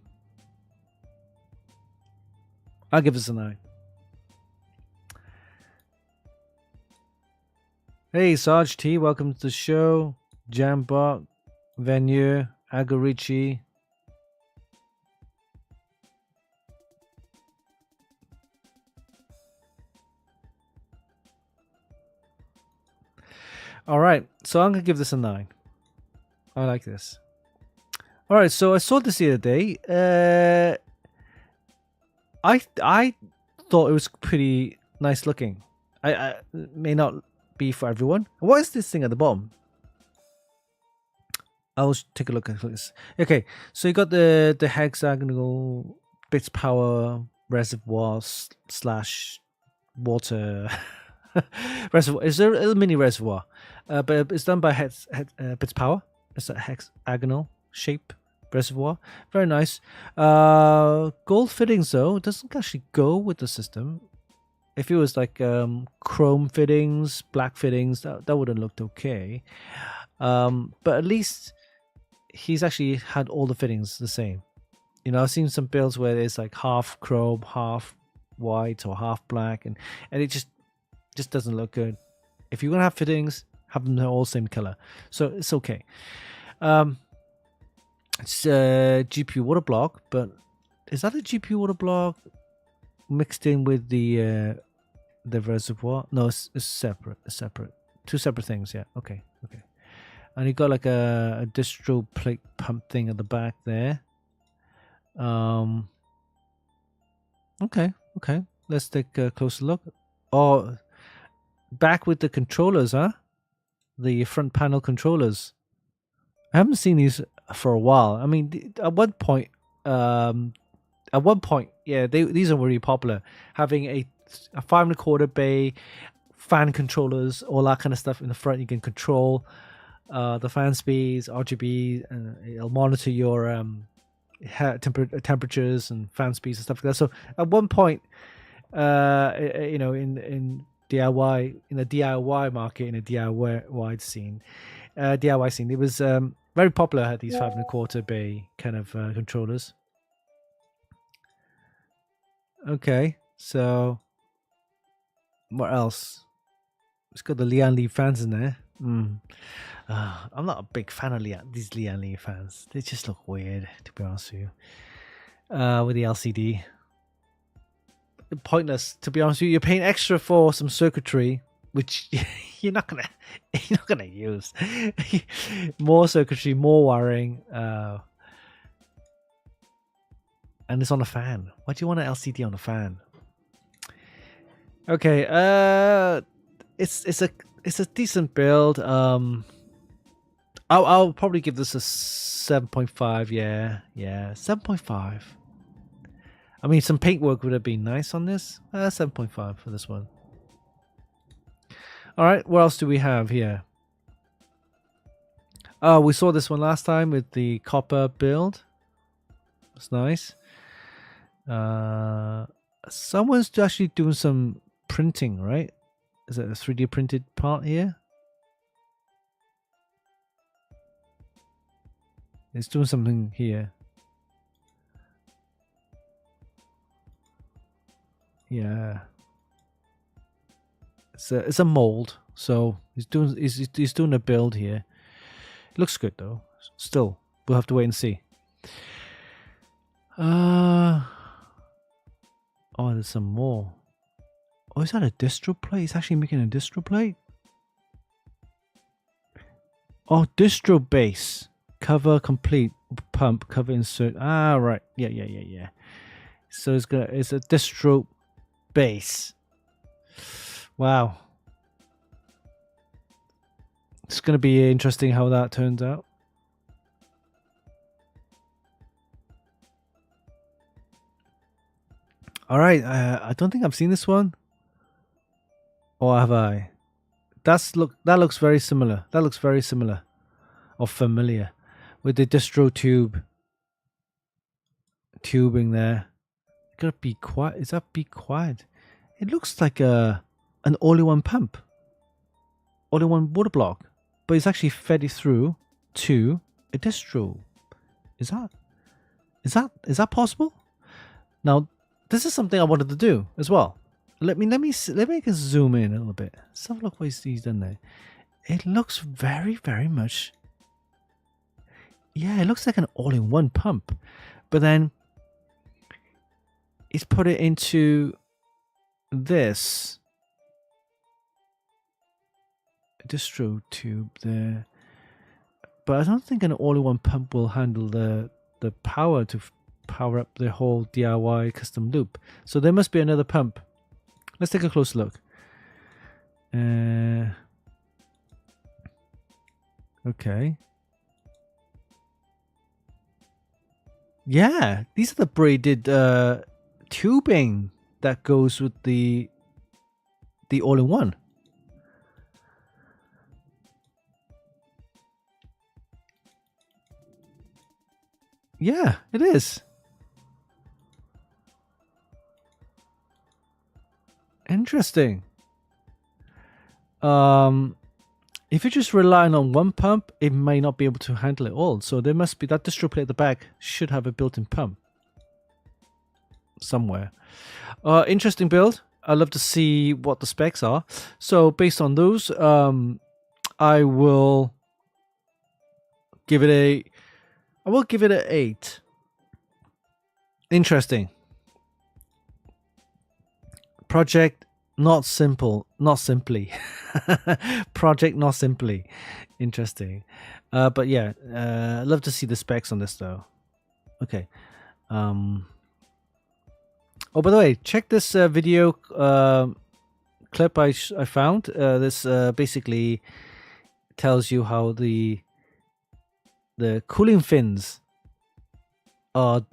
I'll give this a 9. Hey, Sarge T, welcome to the show. Jambot, Venue, Agorici. All right, so I'm gonna give this a 9. I like this. All right, so I saw this the other day. I thought it was pretty nice looking. I may not be for everyone. What is this thing at the bottom? I'll take a look at this. Okay, so you got the hexagonal bits power reservoir slash water reservoir. Is there a mini reservoir? But it's done by bits power. It's a hexagonal shape reservoir. Very nice. Gold fittings though doesn't actually go with the system. If it was like chrome fittings, black fittings, that would have looked okay. But at least he's actually had all the fittings the same. You know, I've seen some builds where it's like half chrome, half white, or half black, and it just doesn't look good. If you're gonna have fittings, have them all same color, so it's okay. It's GPU water block, but is that a GPU water block mixed in with the reservoir? No, it's separate. It's separate. Two separate things. Yeah. Okay. And you got like a distro plate pump thing at the back there. Okay. Let's take a closer look. Oh, back with the controllers, huh? The front panel controllers. I haven't seen these for a while. I mean, at one point, yeah, these are really popular. Having a 5.25 bay, fan controllers, all that kind of stuff in the front. You can control the fan speeds, RGB, and it'll monitor your temperatures and fan speeds and stuff like that. So at one point, you know, in DIY, in the DIY market, in the DIY scene, it was very popular. Had these 5.25 bay kind of controllers. Okay, so what else? It's got the Lian Li fans in there. I'm not a big fan of these Lian Li fans. They just look weird, to be honest with you. With the LCD, pointless, to be honest with you. You're paying extra for some circuitry, which you're not gonna use. More circuitry, more wiring, and it's on a fan. Why do you want an LCD on a fan? Okay, it's a decent build. I'll probably give this a 7.5. Yeah, 7.5. I mean, some paintwork would have been nice on this. 7.5 for this one. All right, what else do we have here? Oh, we saw this one last time with the copper build. That's nice. Someone's actually doing some printing, right? Is it a 3D printed part here? It's doing something here. Yeah. It's a mold, so he's doing a build here. It looks good though. Still, we'll have to wait and see. Oh, there's some more. Oh, is that a distro plate? He's actually making a distro plate. Oh, distro base cover complete pump cover insert. Ah, right. Yeah. So it's a distro base. Wow. It's going to be interesting how that turns out. All right. I don't think I've seen this one. Or have I? That looks very similar. That looks very similar. Or familiar. With the distro tubing there. Gotta be quiet. Is that be quiet? It looks like an all-in-one pump. All-in-one water block. But it's actually fed it through to a distro. Is that possible? Now, this is something I wanted to do as well. Let me zoom in a little bit. Let's have a look what he's done there. It looks very, very much. Yeah, it looks like an all-in-one pump. But then he's put it into this distro tube there. But I don't think an all-in-one pump will handle the power to power up the whole DIY custom loop. So there must be another pump. Let's take a close look. Okay. Yeah, these are the braided tubing that goes with the all-in-one. Yeah, it is. Interesting. If you're just relying on one pump, it may not be able to handle it all. So there must be that distro plate at the back should have a built-in pump. somewhere. Interesting build. I'd love to see what the specs are. So based on those, I will give it a. I will give it an 8. Interesting. Project not simple, not simply. Project not simply. Interesting. But yeah, I'd love to see the specs on this though. Okay. Oh, by the way, check this video clip I found. This basically tells you how the cooling fins are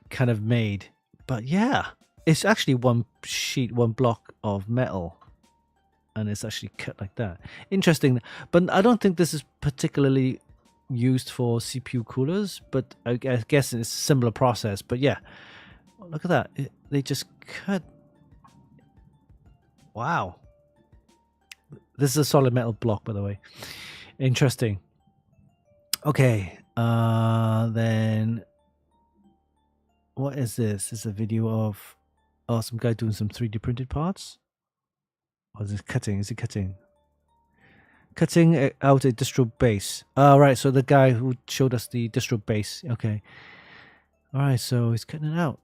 kind of made. But yeah, it's actually one block of metal, and it's actually cut like that. Interesting, but I don't think this is particularly used for CPU coolers, but I guess it's a similar process. But yeah, look at that. They just cut. Wow. This is a solid metal block, by the way. Interesting. Okay. Then what is this? It's a video of some guy doing some 3D printed parts. Or is it cutting? Is it cutting? Cutting out a distro base. Right. So the guy who showed us the distro base. Okay. All right. So he's cutting it out.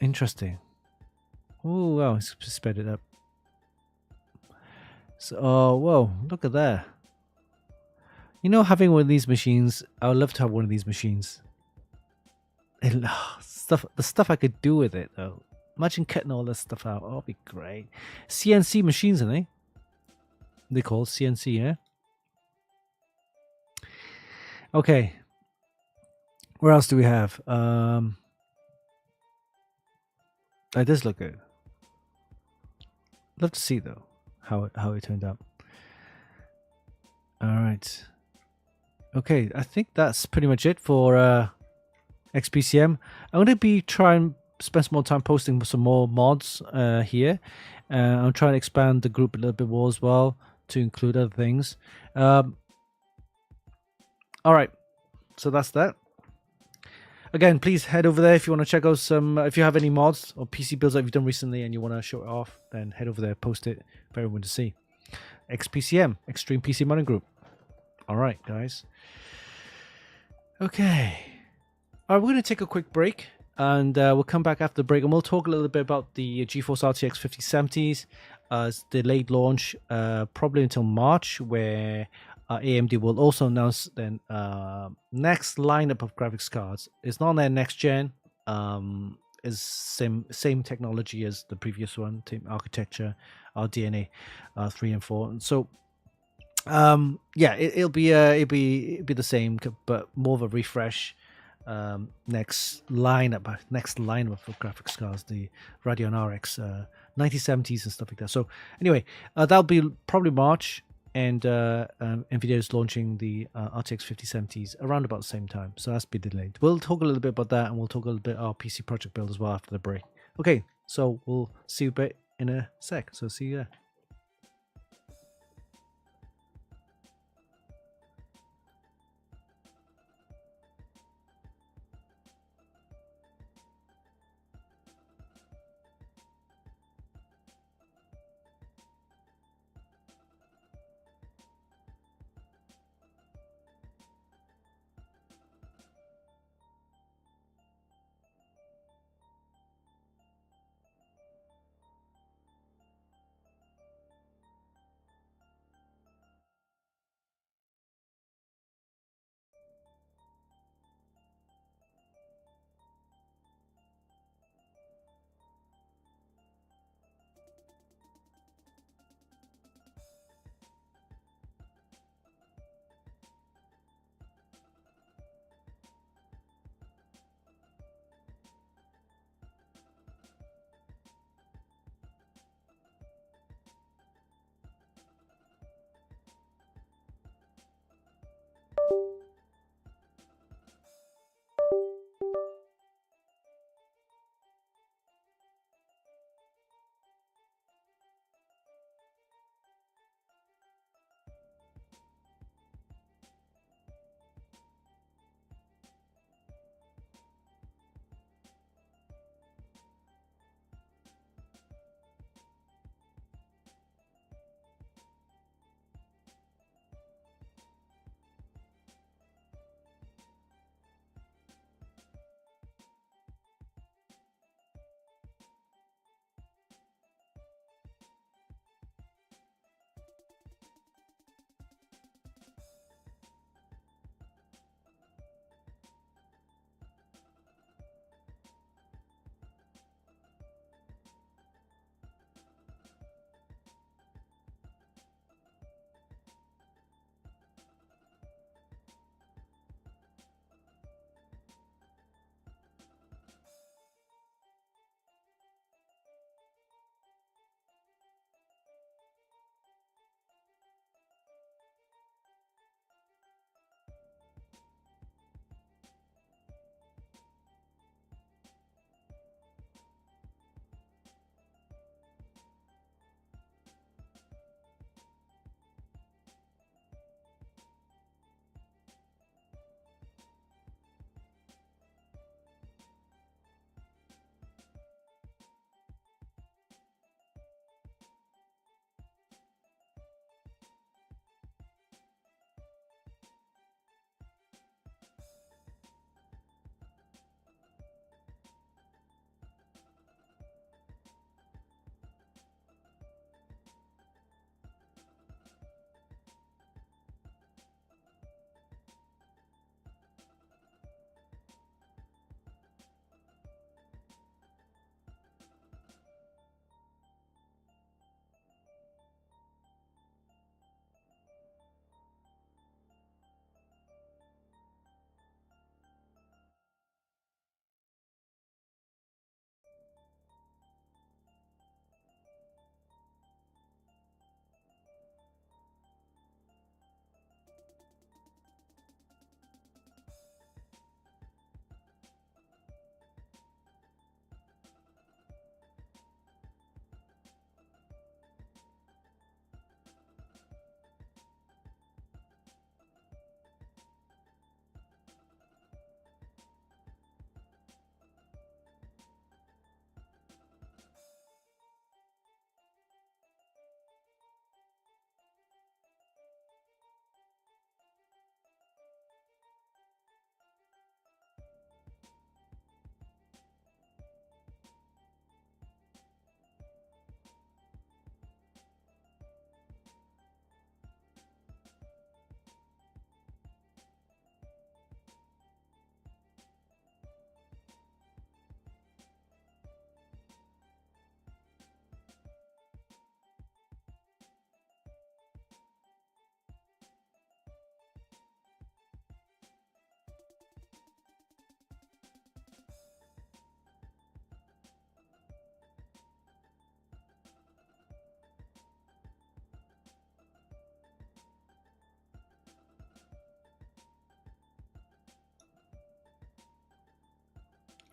Interesting. Oh wow, he's sped it up. So, oh whoa, look at that. You know, having one of these machines, I would love to have one of these machines. The stuff I could do with it though. Imagine cutting all this stuff out. Oh, it'd be great. CNC machines, aren't they? They call CNC, yeah. Okay. Where else do we have? It does look good. Love to see though how it turned out. All right. Okay, I think that's pretty much it for XPCM. I'm going to be trying spend some more time posting some more mods here. I'm trying to expand the group a little bit more as well to include other things. All right, so that's that. Again, please head over there if you want to check out some. If you have any mods or PC builds that you've done recently and you want to show it off, then head over there, post it for everyone to see. XPCM, Extreme PC Modding Group. All right, guys. Okay. All right, we're going to take a quick break, and we'll come back after the break, and we'll talk a little bit about the GeForce RTX 5070s. It's delayed launch, probably until March, where AMD will also announce then next lineup of graphics cards. It's not their next gen. Is same technology as the previous one, same architecture, RDNA 3 and 4. And so yeah, it'll be the same, but more of a refresh. Next lineup of graphics cards, the Radeon RX 9070s and stuff like that. So anyway, that'll be probably March. And NVIDIA is launching the RTX 5070s around about the same time. So that's been delayed. We'll talk a little bit about that, and we'll talk a little bit about our PC project build as well after the break. Okay, so we'll see you a bit in a sec. So see you there.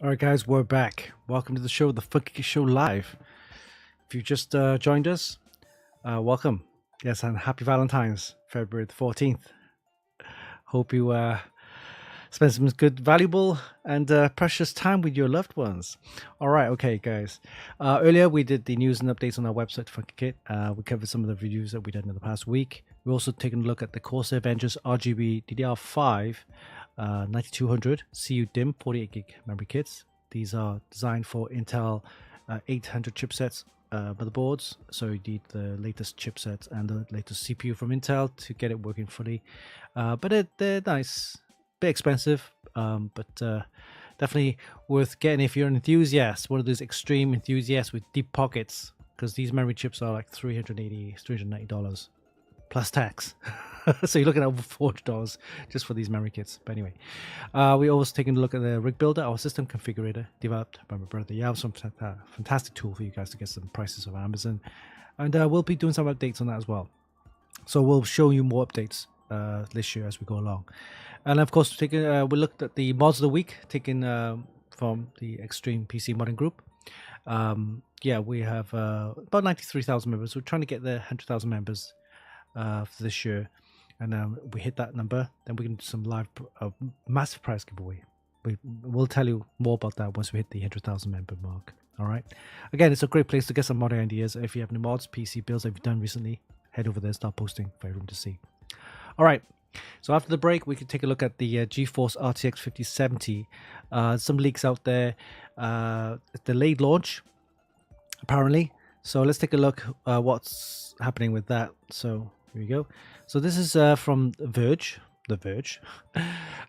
All right, guys, we're back. Welcome to the show, the Funkykit Show Live. If you just joined us, welcome. Yes, and happy Valentine's, February the 14th. Hope you spend some good, valuable, and precious time with your loved ones. All right, okay, guys. Earlier, we did the news and updates on our website, Funkykit. We covered some of the reviews that we did in the past week. We're also taking a look at the Corsair Vengeance RGB DDR5-9200 CUDIMM 48 gig memory kits. These are designed for Intel 800 chipsets motherboards, so you need the latest chipsets and the latest CPU from Intel to get it working fully. But they're nice, bit expensive, but definitely worth getting if you're an enthusiast, one of those extreme enthusiasts with deep pockets, because these memory chips are like $390 plus tax. So you're looking at over $400 just for these memory kits. But anyway, we're also taking a look at the Rig Builder, our system configurator developed by my brother. Yeah, some fantastic tool for you guys to get some prices of Amazon, and we'll be doing some updates on that as well. So we'll show you more updates this year as we go along. And of course, we looked at the mods of the week taken from the Extreme PC Modding Group. Yeah, we have about 93,000 members. We're trying to get the 100,000 members for this year, and we hit that number, then we can do some live massive prize giveaway. We'll tell you more about that once we hit the 100,000 member mark. All right, again, it's a great place to get some modding ideas. If you have any mods, PC builds that you've done recently, head over there, start posting for everyone to see. All right, so after the break, we can take a look at the GeForce RTX 5070. Some leaks out there, delayed launch apparently. So let's take a look what's happening with that. So here we go. So this is from The Verge.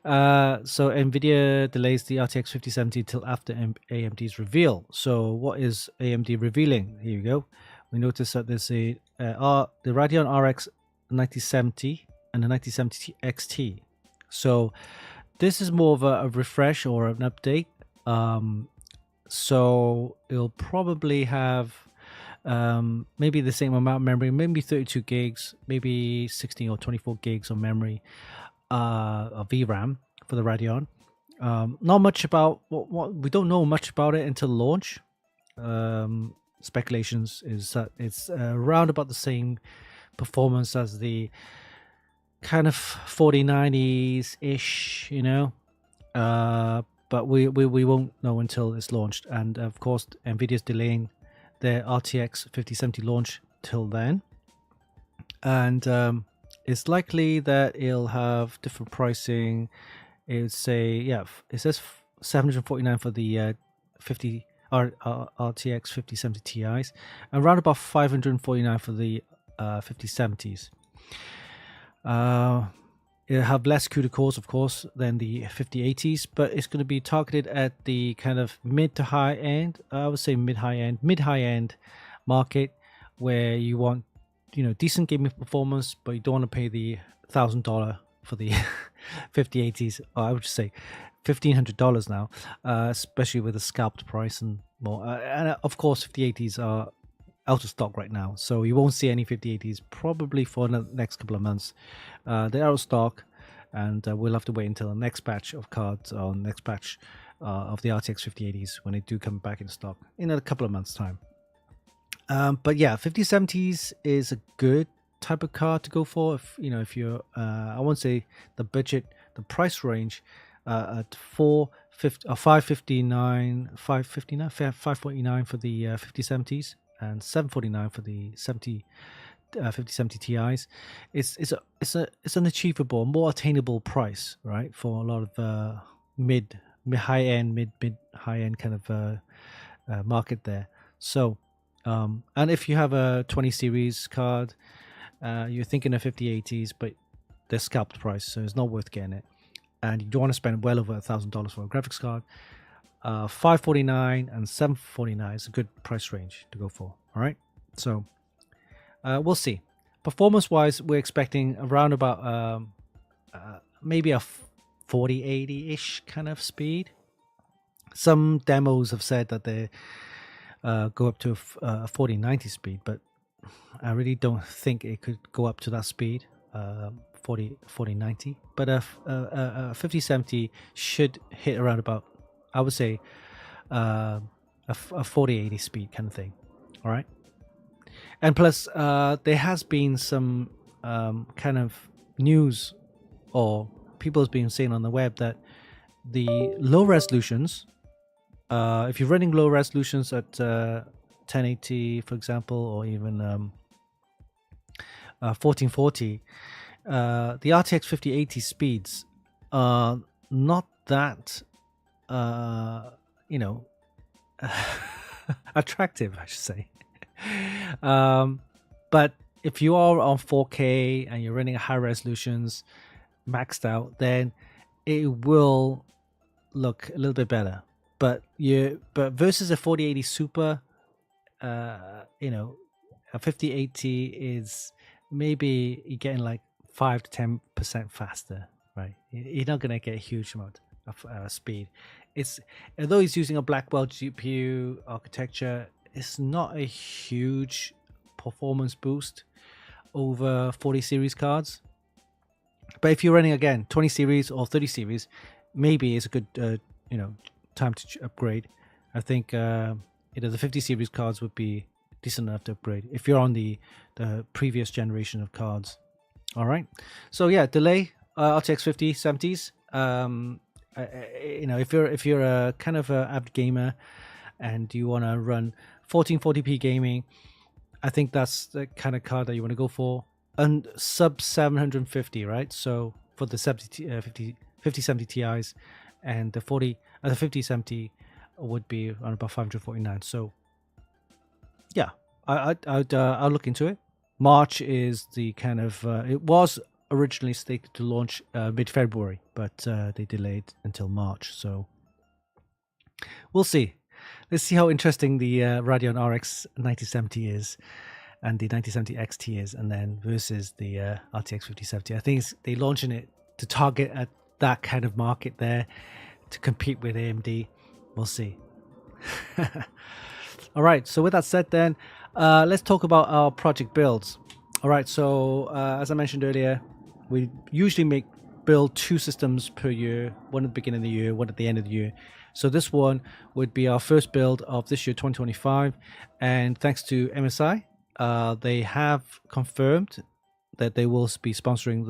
So NVIDIA delays the RTX 5070 till after AMD's reveal. So what is AMD revealing? Here we go. We notice that there's the Radeon RX 9070 and the 9070 XT. So this is more of a refresh or an update. So it'll probably have maybe the same amount of memory, maybe 32 gigs, maybe 16 or 24 gigs of memory, of VRAM for the Radeon. Not much about what we don't know much about it until launch. Speculations is that it's around about the same performance as the kind of 4090s ish, you know. But we won't know until it's launched, and of course NVIDIA's delaying their RTX 5070 launch till then, and it's likely that it'll have different pricing. It would say, yeah, it says $749 for the RTX 5070 Ti's, and around about $549 for the 5070s. It'll have less CUDA cores, of course, than the 5080s, but it's going to be targeted at the kind of mid to high end. I would say mid high end market, where you want, you know, decent gaming performance, but you don't want to pay the $1,000 for the 5080s. Or I would just say $1,500 now, especially with the scalped price and more. And of course, 5080s are out of stock right now, so you won't see any 5080s probably for the next couple of months. They're out of stock, and we'll have to wait until the next batch of cards or next batch of the RTX 5080s when they do come back in stock in a couple of months time. But yeah, 5070s is a good type of card to go for if you're I won't say the budget, the price range at 549 for the 5070s and $749 for the 5070 Ti's. It's an achievable, more attainable price, right, for a lot of mid high end kind of market there. So and if you have a 20 series card, you're thinking of 5080s, but they're scalped price, so it's not worth getting it, and you don't want to spend well over $1,000 for a graphics card. $549 and $749 is a good price range to go for. All right, so we'll see. Performance wise, we're expecting around about maybe a 4080 ish kind of speed. Some demos have said that they go up to a 4090 speed, but I really don't think it could go up to that speed, 4090. But a 5070 should hit around about, I would say, a 4080 speed kind of thing. All right. And plus, there has been some kind of news, or people's been saying on the web, that the low resolutions, if you're running low resolutions at 1080, for example, or even 1440, the RTX 5080 speeds are not that, attractive, I should say. But if you are on 4K and you're running high resolutions, maxed out, then it will look a little bit better. But versus a 4080 Super, a 5080 is maybe you're getting like 5 to 10% faster, right? You're not going to get a huge amount of speed. Although it's using a Blackwell GPU architecture, it's not a huge performance boost over 40 series cards. But if you're running, again, 20 series or 30 series, maybe it's a good time to upgrade. I think the 50 series cards would be decent enough to upgrade if you're on the previous generation of cards. All right, so yeah, delay RTX 5070s. If you're a kind of a avid gamer and you want to run 1440p gaming, I think that's the kind of card that you want to go for. And sub 750, right? So for the 5070 Ti's, and the 5070 would be on about 549. So yeah, I'll look into it. March is the kind of it was originally slated to launch mid-February, but they delayed until March. So we'll see. Let's see how interesting the Radeon RX 9070 is, and the 9070 XT is, and then versus the RTX 5070. I think they're launching it to target at that kind of market there, to compete with AMD. We'll see. All right, so with that said, then let's talk about our project builds. All right, so as I mentioned earlier, we usually build 2 systems per year, one at the beginning of the year, one at the end of the year. So this one would be our first build of this year, 2025, and thanks to MSI, they have confirmed that they will be sponsoring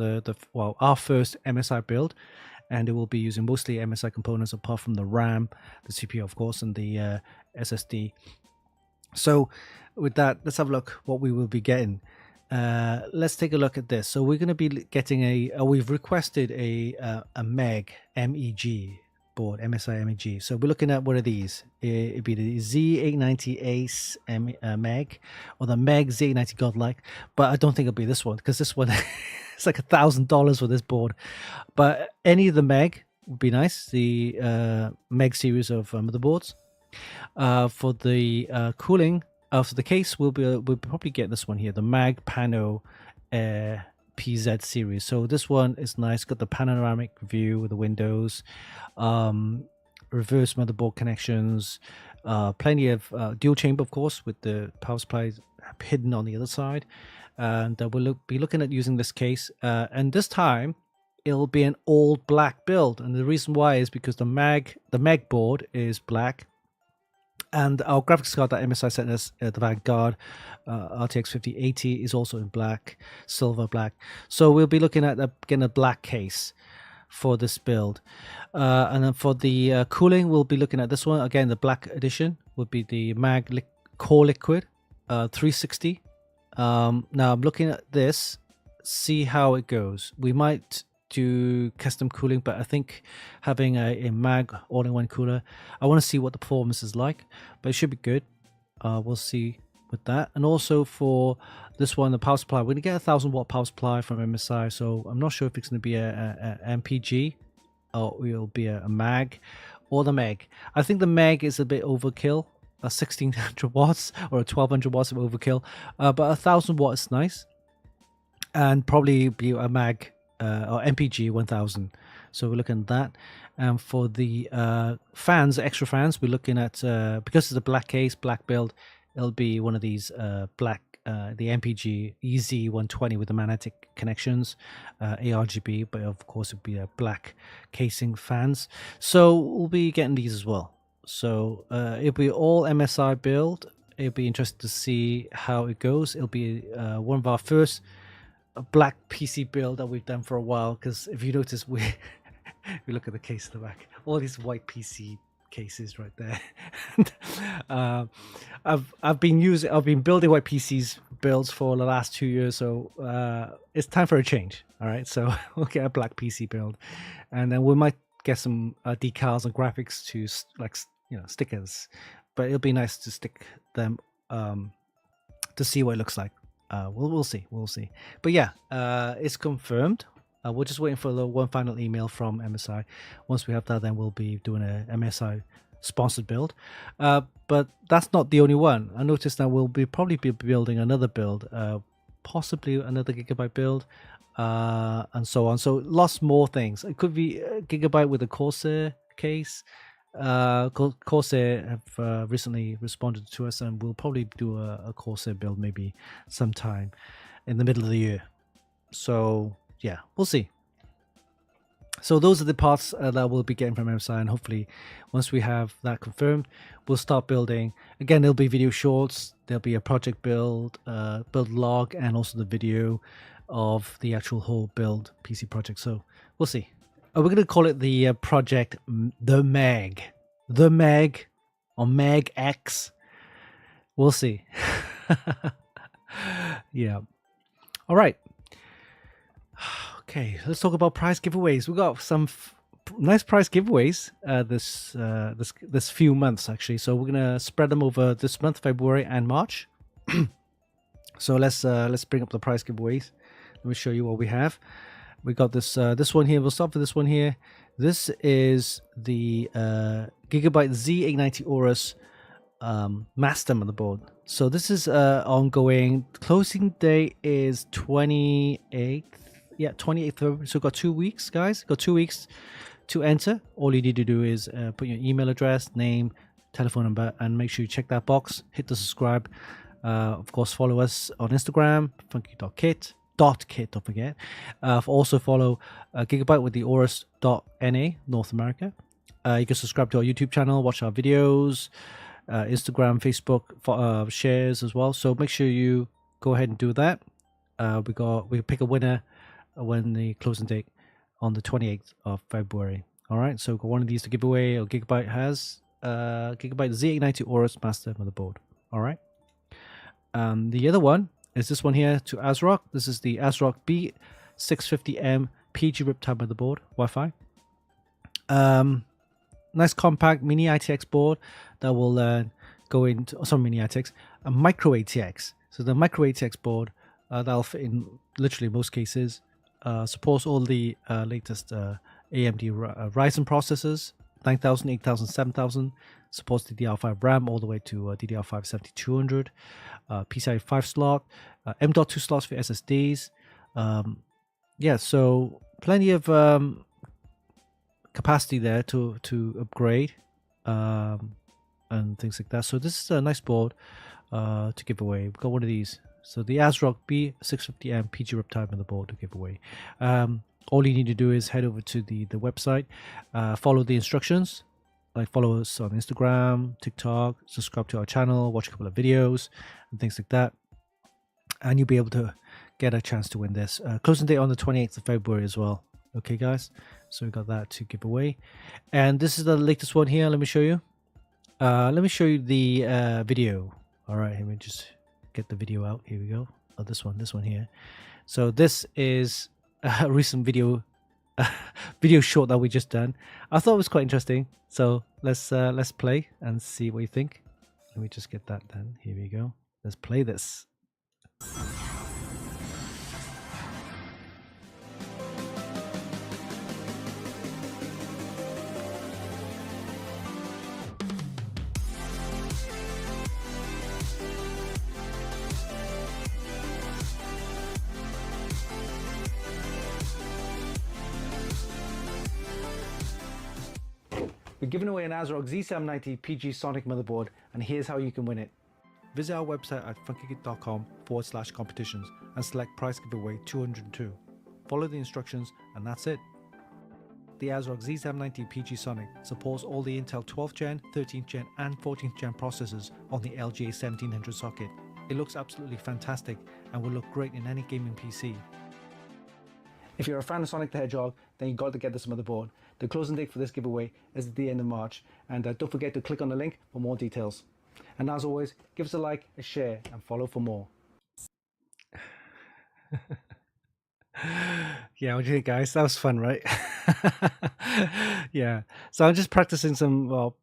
our first MSI build, and it will be using mostly MSI components apart from the RAM, the CPU, of course, and the SSD. So with that, let's have a look what we will be getting. Let's take a look at this. So we're going to be getting we've requested a MEG board, MSI MEG. So we're looking at one of these. It'd be the Z890 Ace MEG, or the MEG Z890 Godlike, but I don't think it'll be this one, because this one it's like $1,000 for this board. But any of the MEG would be nice. The MEG series of motherboards. For the cooling, for the case, we'll probably get this one here, the Mag Pano PZ series. So this one is nice, got the panoramic view with the windows, reverse motherboard connections, plenty of dual chamber, of course, with the power supply hidden on the other side. And we'll be looking at using this case, and this time it'll be an all black build. And the reason why is because the Mag board is black, and our graphics card that MSI sent us, the Vanguard RTX 5080, is also in black, silver black. So we'll be looking at getting a black case for this build. And then for the cooling, we'll be looking at this one. Again, the black edition would be the Mag Core Liquid 360. Now I'm looking at this, see how it goes. We might do custom cooling, but I think having a Mag all-in-one cooler, I want to see what the performance is like, but it should be good. We'll see with that. And also for this one, the power supply, we're going to get a 1000-watt power supply from MSI, so I'm not sure if it's going to be a MPG or it'll be a Mag or the Meg. I think the Meg is a bit overkill, a 1600 watts or a 1200 watts of overkill, but 1000 watts is nice, and probably be a Mag or MPG 1000. So we're looking at that. And for the fans, extra fans, we're looking at, because it's a black case, black build, it'll be one of these black, the MPG EZ120 with the magnetic connections, ARGB, but of course it'll be a black casing fans. So we'll be getting these as well. So it'll be all MSI build. It'll be interesting to see how it goes. It'll be one of our first black PC build that we've done for a while. Because if you notice, we look at the case at the back, all these white PC cases right there. I've been building white PCs builds for the last 2 years, so it's time for a change. All right, so we'll get a black PC build, and then we might get some decals and graphics to stickers, but it'll be nice to stick them to see what it looks like. We'll see. But yeah, it's confirmed. We're just waiting for the one final email from MSI. Once we have that, then we'll be doing a MSI sponsored build. But that's not the only one. I noticed that we'll probably be building another build, possibly another Gigabyte build, and so on. So lots more things. It could be a Gigabyte with a Corsair case. Corsair have recently responded to us, and we'll probably do a Corsair build maybe sometime in the middle of the year. So yeah, we'll see. So those are the parts that we'll be getting from MSI, and hopefully once we have that confirmed, we'll start building. Again, there'll be video shorts, there'll be a project build log, and also the video of the actual whole build PC project. So we'll see. We're going to call it the project the Meg or Meg X. We'll see. Yeah. All right. Okay, let's talk about prize giveaways. We got some nice prize giveaways this few months actually. So we're gonna spread them over this month, February and March. So let's bring up the prize giveaways. Let me show you what we have. We got this one here. We'll start with this one here. This is the Gigabyte Z790 Aorus master motherboard. So this is ongoing. Closing date is 28th. Yeah, 28th February. So we've got 2 weeks, guys. Got 2 weeks to enter. All you need to do is put your email address, name, telephone number, and make sure you check that box. Hit the subscribe. Of course, follow us on Instagram, Funkykit. Don't forget. Also follow Gigabyte with the Aorus.na North America. You can subscribe to our YouTube channel, watch our videos, Instagram, Facebook shares as well. So make sure you go ahead and do that. We pick a winner when the closing date on the 28th of February. All right, so we've got one of these to give away. Or Gigabyte has Gigabyte Z790 Aorus master motherboard. All right. The other one is this one here to ASRock. This is the ASRock B650M PG Riptide motherboard, Wi-Fi. Nice compact mini ITX board that will go into mini ITX, a micro ATX. So the micro ATX board that'll fit in literally most cases. Supports all the latest AMD Ryzen processors, 9000, 8000, 7000. Supports DDR5 RAM all the way to DDR5-7200. PCIe 5 slot, M.2 slots for SSDs. Yeah, so plenty of capacity there to upgrade and things like that. So this is a nice board to give away. We've got one of these. So the ASRock B650M PG Riptide motherboard to give away. All you need to do is head over to the website, follow the instructions, like follow us on Instagram, TikTok, subscribe to our channel, watch a couple of videos and things like that, and you'll be able to get a chance to win this. Closing date on the 28th of February as well. Okay, guys, so we got that to give away, and this is the latest one here. Let me show you. Let me show you the video. All right, let me just get the video out. Here we go. Oh, this one here. So this is a recent video short that we just done. I thought it was quite interesting, so let's play and see what you think. Let me just get that done. Here we go. Let's play this. We're giving away an ASRock Z790 PG Sonic motherboard, and here's how you can win it. Visit our website at funkykit.com/competitions and select prize giveaway 202. Follow the instructions, and that's it. the ASRock Z790 PG Sonic supports all the Intel 12th Gen, 13th Gen and 14th Gen processors on the LGA1700 socket. It looks absolutely fantastic and will look great in any gaming PC. If you're a fan of Sonic the Hedgehog, then you've got to get this motherboard. The closing date for this giveaway is at the end of March, and don't forget to click on the link for more details. And as always, give us a like, a share, and follow for more. Yeah, what do you think, guys? That was fun, right? Yeah. So I'm just practicing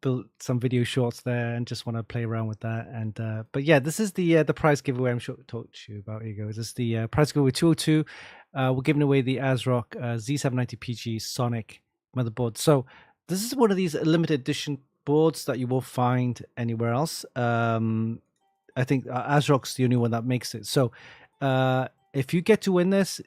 built some video shorts there, and just want to play around with that. And but yeah, this is the prize giveaway I'm sure I talked to you about. Here you go. This is the prize giveaway 202. We're giving away the ASRock Z790 PG Sonic motherboard. So this is one of these limited edition boards that you won't find anywhere else. I think ASRock's the only one that makes it. So if you get to win this,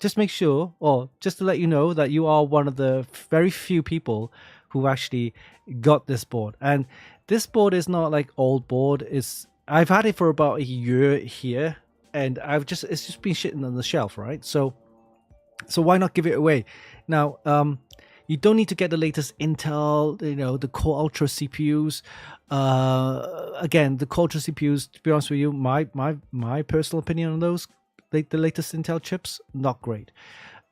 just make sure, or just to let you know, that you are one of the very few people who actually got this board. And this board is not like old board. I've had it for about a year here, and it's just been sitting on the shelf, right? So why not give it away? Now, you don't need to get the latest Intel, the Core Ultra CPUs. Again, the Core Ultra CPUs, to be honest with you, my personal opinion on those, the latest Intel chips, not great.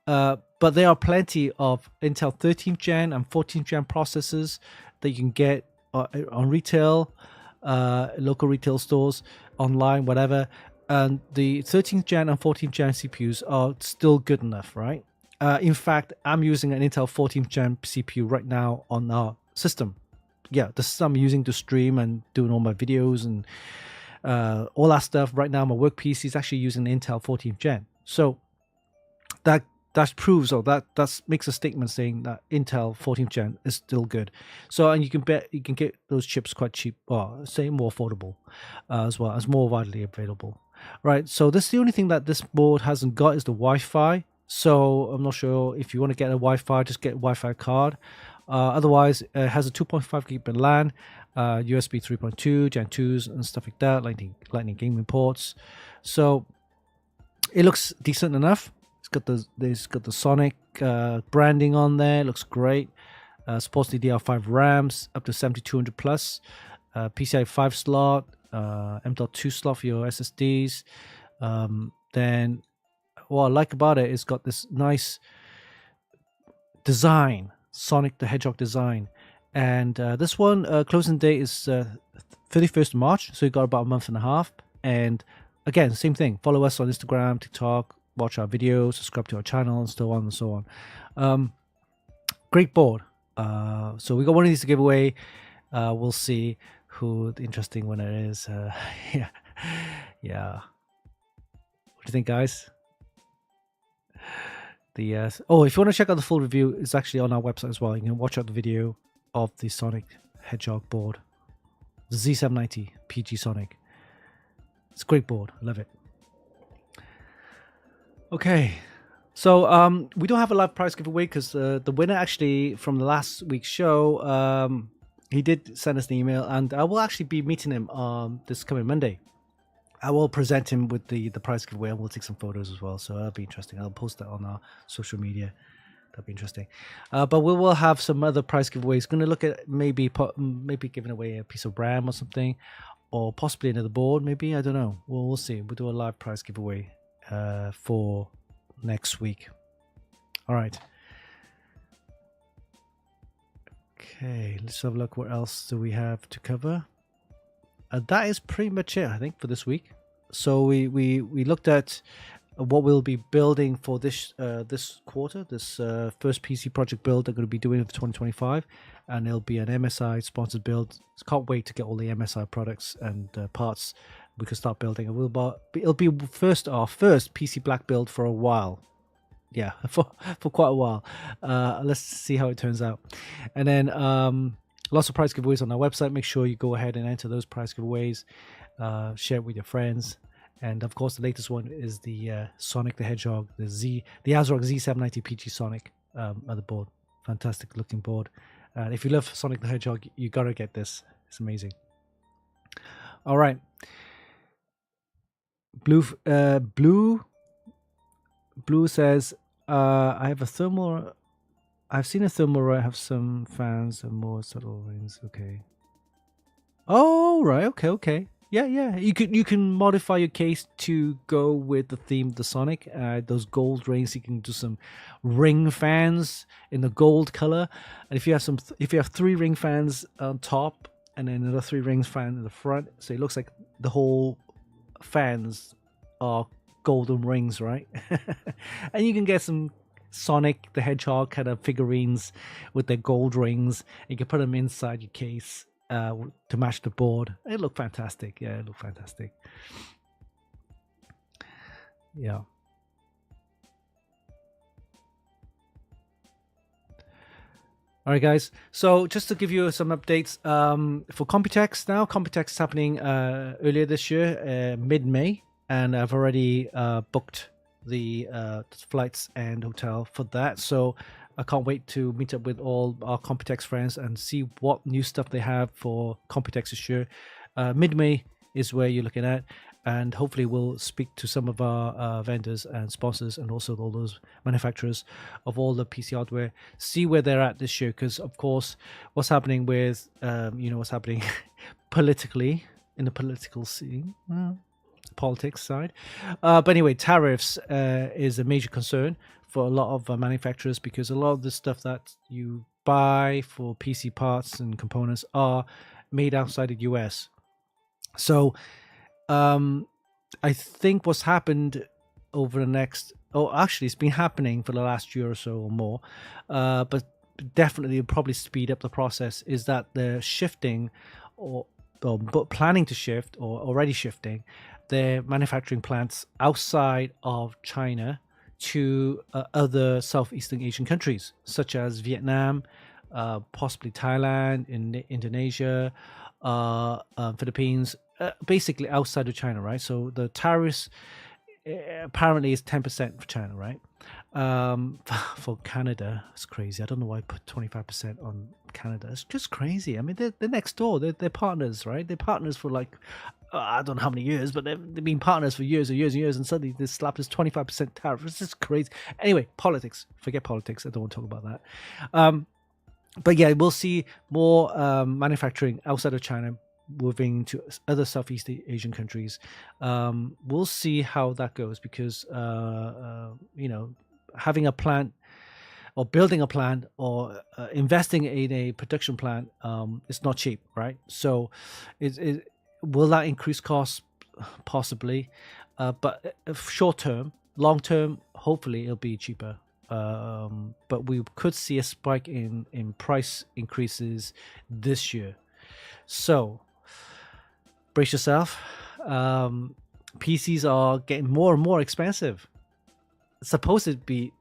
But there are plenty of Intel 13th Gen and 14th Gen processors that you can get on retail, local retail stores, online, whatever. And the 13th Gen and 14th Gen CPUs are still good enough, right? In fact, I'm using an Intel 14th Gen CPU right now on our system. Yeah, this is I'm using to stream and doing all my videos and all that stuff. Right now, my work PC is actually using Intel 14th Gen. So that proves, or that makes a statement saying that Intel 14th Gen is still good. So, and you can get those chips quite cheap, or say more affordable, as well as more widely available. Right. So this is the only thing that this board hasn't got is the Wi-Fi. So I'm not sure if you want to get a Wi-Fi, just get a Wi-Fi card. Otherwise, it has a 2.5 gigabit LAN, USB 3.2, Gen 2s and stuff like that, lightning gaming ports. So it looks decent enough. It's got the Sonic branding on there. It looks great. Supports DDR5 RAMs up to 7200 plus, PCI 5 slot, M.2 slot for your SSDs. Then what I like about it is got this nice design, Sonic the Hedgehog design. And this one, closing date is 31st of March, so you got about a month and a half. And again, same thing, follow us on Instagram, TikTok, watch our videos, subscribe to our channel, and so on and so on. Great board. So we got one of these to give away. We'll see who the interesting winner is. Yeah. What do you think, guys? If you want to check out the full review, it's actually on our website as well. You can watch out the video of the Sonic Hedgehog board, the Z790 PG Sonic. It's a great board. I love it. Okay, so we don't have a live prize giveaway because the winner actually from the last week's show, he did send us an email, and I will actually be meeting him on this coming Monday. I will present him with the prize giveaway, and we'll take some photos as well, so that'll be interesting. I'll post that on our social media. That'll be interesting. But we will have some other prize giveaways. Going to look at maybe giving away a piece of RAM or something, or possibly another board. Maybe, I don't know. We'll see. We'll do a live prize giveaway for next week. All right. Okay, let's have a look. What else do we have to cover? That is pretty much it, I think, for this week. So we looked at what we'll be building for this quarter, this first PC project build they're going to be doing for 2025, and it'll be an MSI sponsored build. Can't wait to get all the MSI products and parts we can start building. It'll be our first PC Black build for a while. Yeah, for quite a while. Let's see how it turns out. And then lots of prize giveaways on our website. Make sure you go ahead and enter those prize giveaways. Share it with your friends. And of course, the latest one is the Sonic the Hedgehog, the ASRock Z790 PG Sonic motherboard. Fantastic looking board. And if you love Sonic the Hedgehog, you gotta get this. It's amazing. All right. Blue says, I have a thermal. I've seen a thermal right have some fans and more subtle rings. Okay. Oh right. Okay. Okay. Yeah. Yeah. You can modify your case to go with the theme of the Sonic. Those gold rings. You can do some ring fans in the gold color. And if you have 3 ring fans on top and then another 3 rings fan in the front, so it looks like the whole fans are golden rings, right? And you can get some Sonic the Hedgehog kind of figurines with their gold rings. You can put them inside your case to match the board. It looked fantastic. Yeah, it looked fantastic. Yeah. All right, guys. So just to give you some updates for Computex now, Computex is happening earlier this year, mid-May, and I've already booked the flights and hotel for that. So I can't wait to meet up with all our Computex friends and see what new stuff they have for Computex this year. Mid-May is where you're looking at, and hopefully we'll speak to some of our vendors and sponsors and also all those manufacturers of all the PC hardware, see where they're at this year, because of course what's happening with what's happening politically in the political scene, politics side, but anyway, tariffs is a major concern for a lot of manufacturers, because a lot of the stuff that you buy for PC parts and components are made outside the US. So I think what's happened over the next, actually it's been happening for the last year or so or more, but definitely it'll probably speed up the process, is that they're shifting or planning to shift or already shifting their manufacturing plants outside of China to other Southeastern Asian countries such as Vietnam, possibly Thailand, Indonesia, Philippines, basically outside of China, right? So the tariffs apparently is 10% for China, right? For Canada, it's crazy. I don't know why I put 25% on Canada. It's just crazy. I mean, they're next door. They're partners, right? They're partners for like, I don't know how many years, but they've been partners for years and years and years, and suddenly they slap this 25% tariff. It's just crazy. Anyway, politics. Forget politics. I don't want to talk about that. But yeah, we'll see more manufacturing outside of China moving to other Southeast Asian countries. We'll see how that goes, because having a plant or building a plant or investing in a production plant is not cheap, right? So will that increase costs? Possibly, but short term, long term, hopefully it'll be cheaper. But we could see a spike in price increases this year. So brace yourself. PCs are getting more and more expensive. Supposedly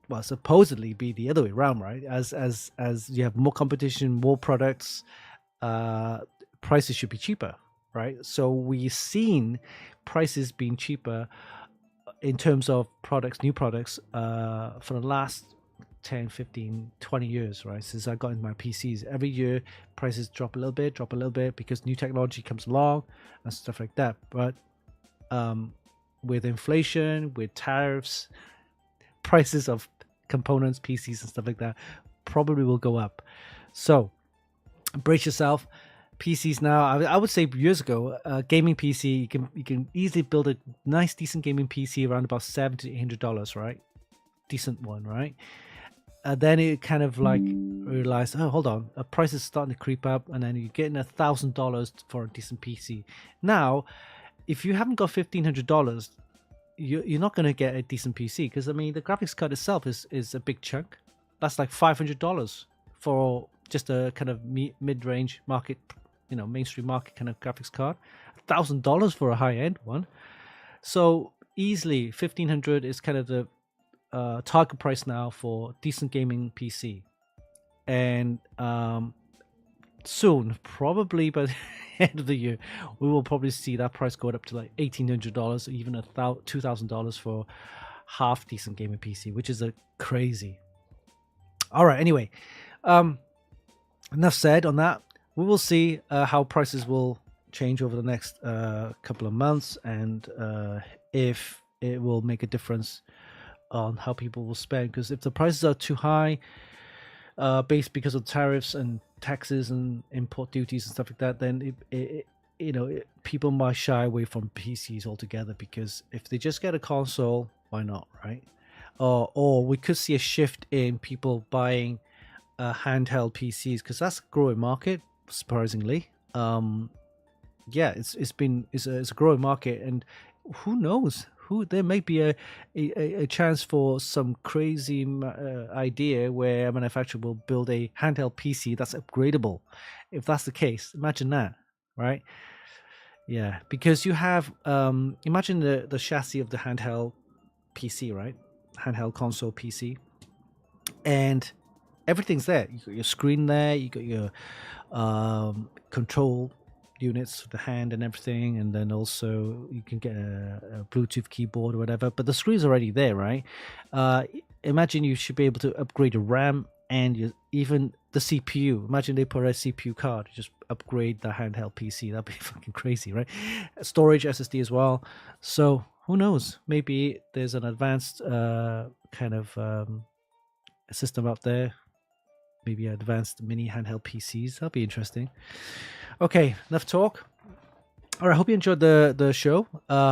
be the other way around, right? As you have more competition, more products, prices should be cheaper, right? So we've seen prices being cheaper in terms of products, new products, for the last 10, 15, 20 years, right? Since I got into my PCs, every year prices drop a little bit because new technology comes along and stuff like that. But with inflation, with tariffs, prices of components, PCs and stuff like that probably will go up. So brace yourself. PCs now, I would say years ago, gaming PC, you can easily build a nice decent gaming PC around about $700 to $800, right? Decent one, right? Then it kind of like realized, oh, hold on, a price is starting to creep up, and then you're getting $1,000 for a decent PC. Now, if you haven't got $1,500, you're not going to get a decent PC, because I mean the graphics card itself is a big chunk. That's like $500 for just a kind of mid-range market, mainstream market kind of graphics card. $1,000 for a high-end one. So easily $1,500 is kind of the target price now for decent gaming PC. And soon, probably by the end of the year, we will probably see that price go up to like $1,800 or even $2,000 for half decent gaming PC, which is a crazy. All right, anyway, enough said on that. We will see how prices will change over the next couple of months, and if it will make a difference on how people will spend, because if the prices are too high, based because of tariffs and taxes and import duties and stuff like that, then people might shy away from PCs altogether, because if they just get a console, why not, right? Or we could see a shift in people buying handheld PCs, because that's a growing market, surprisingly. It's a growing market, and who knows? There may be a chance for some crazy idea where a manufacturer will build a handheld PC that's upgradable. If that's the case, imagine that, right? Yeah, because you have imagine the chassis of the handheld PC, right? Handheld console PC, and everything's there. You got your screen there, you got your control units for the hand and everything, and then also you can get a Bluetooth keyboard or whatever, but the screen's already there, right? Imagine you should be able to upgrade the RAM and even the CPU. Imagine they put a CPU card, just upgrade the handheld PC. That'd be fucking crazy, right? Storage SSD as well. So who knows? Maybe there's an advanced kind of system out there. Maybe advanced mini handheld PCs. That'll be interesting. Okay, enough talk. All right, I hope you enjoyed the show.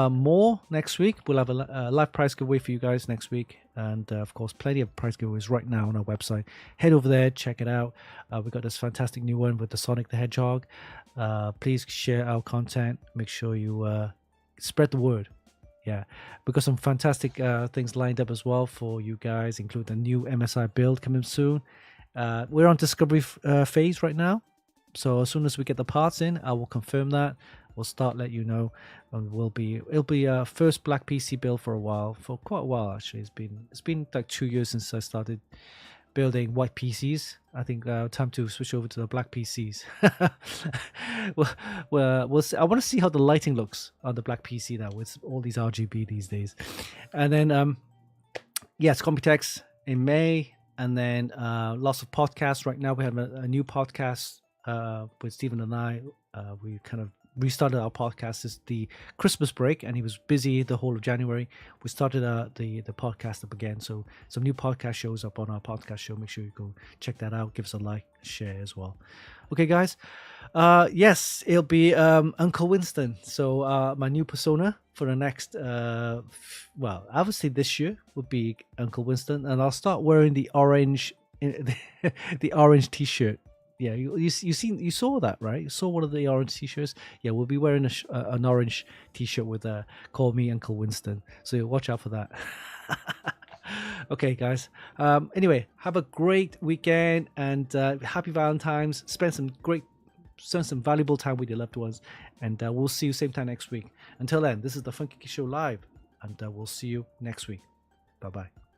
More next week. We'll have a live prize giveaway for you guys next week. And, of course, plenty of prize giveaways right now on our website. Head over there, check it out. We've got this fantastic new one with the Sonic the Hedgehog. Please share our content. Make sure you spread the word. Yeah, we've got some fantastic things lined up as well for you guys, including the new MSI build coming soon. We're on discovery phase right now. So as soon as we get the parts in, I will confirm that. We'll start let you know, and it'll be a first black PC build for quite a while actually. It's been like 2 years since I started building white PCs. I think time to switch over to the black PCs. we'll see. I want to see how the lighting looks on the black PC now with all these RGB these days. And then it's Computex in May, and then lots of podcasts. Right now we have a new podcast with Stephen and I. We kind of restarted our podcast as the Christmas break, and he was busy the whole of January. We started the podcast up again, so some new podcast shows up on our podcast show. Make sure you go check that out. Give us a like, share as well. Okay, guys. Yes, it'll be Uncle Winston. So my new persona for the next obviously this year would be Uncle Winston, and I'll start wearing the orange the orange t-shirt. Yeah, you saw that, right? You saw one of the orange t-shirts. Yeah, we'll be wearing an orange t-shirt with "Call Me Uncle Winston." So watch out for that. Okay, guys. Anyway, have a great weekend and happy Valentine's. Spend some valuable time with your loved ones, and we'll see you same time next week. Until then, this is the Funkykit Show live, and we'll see you next week. Bye bye.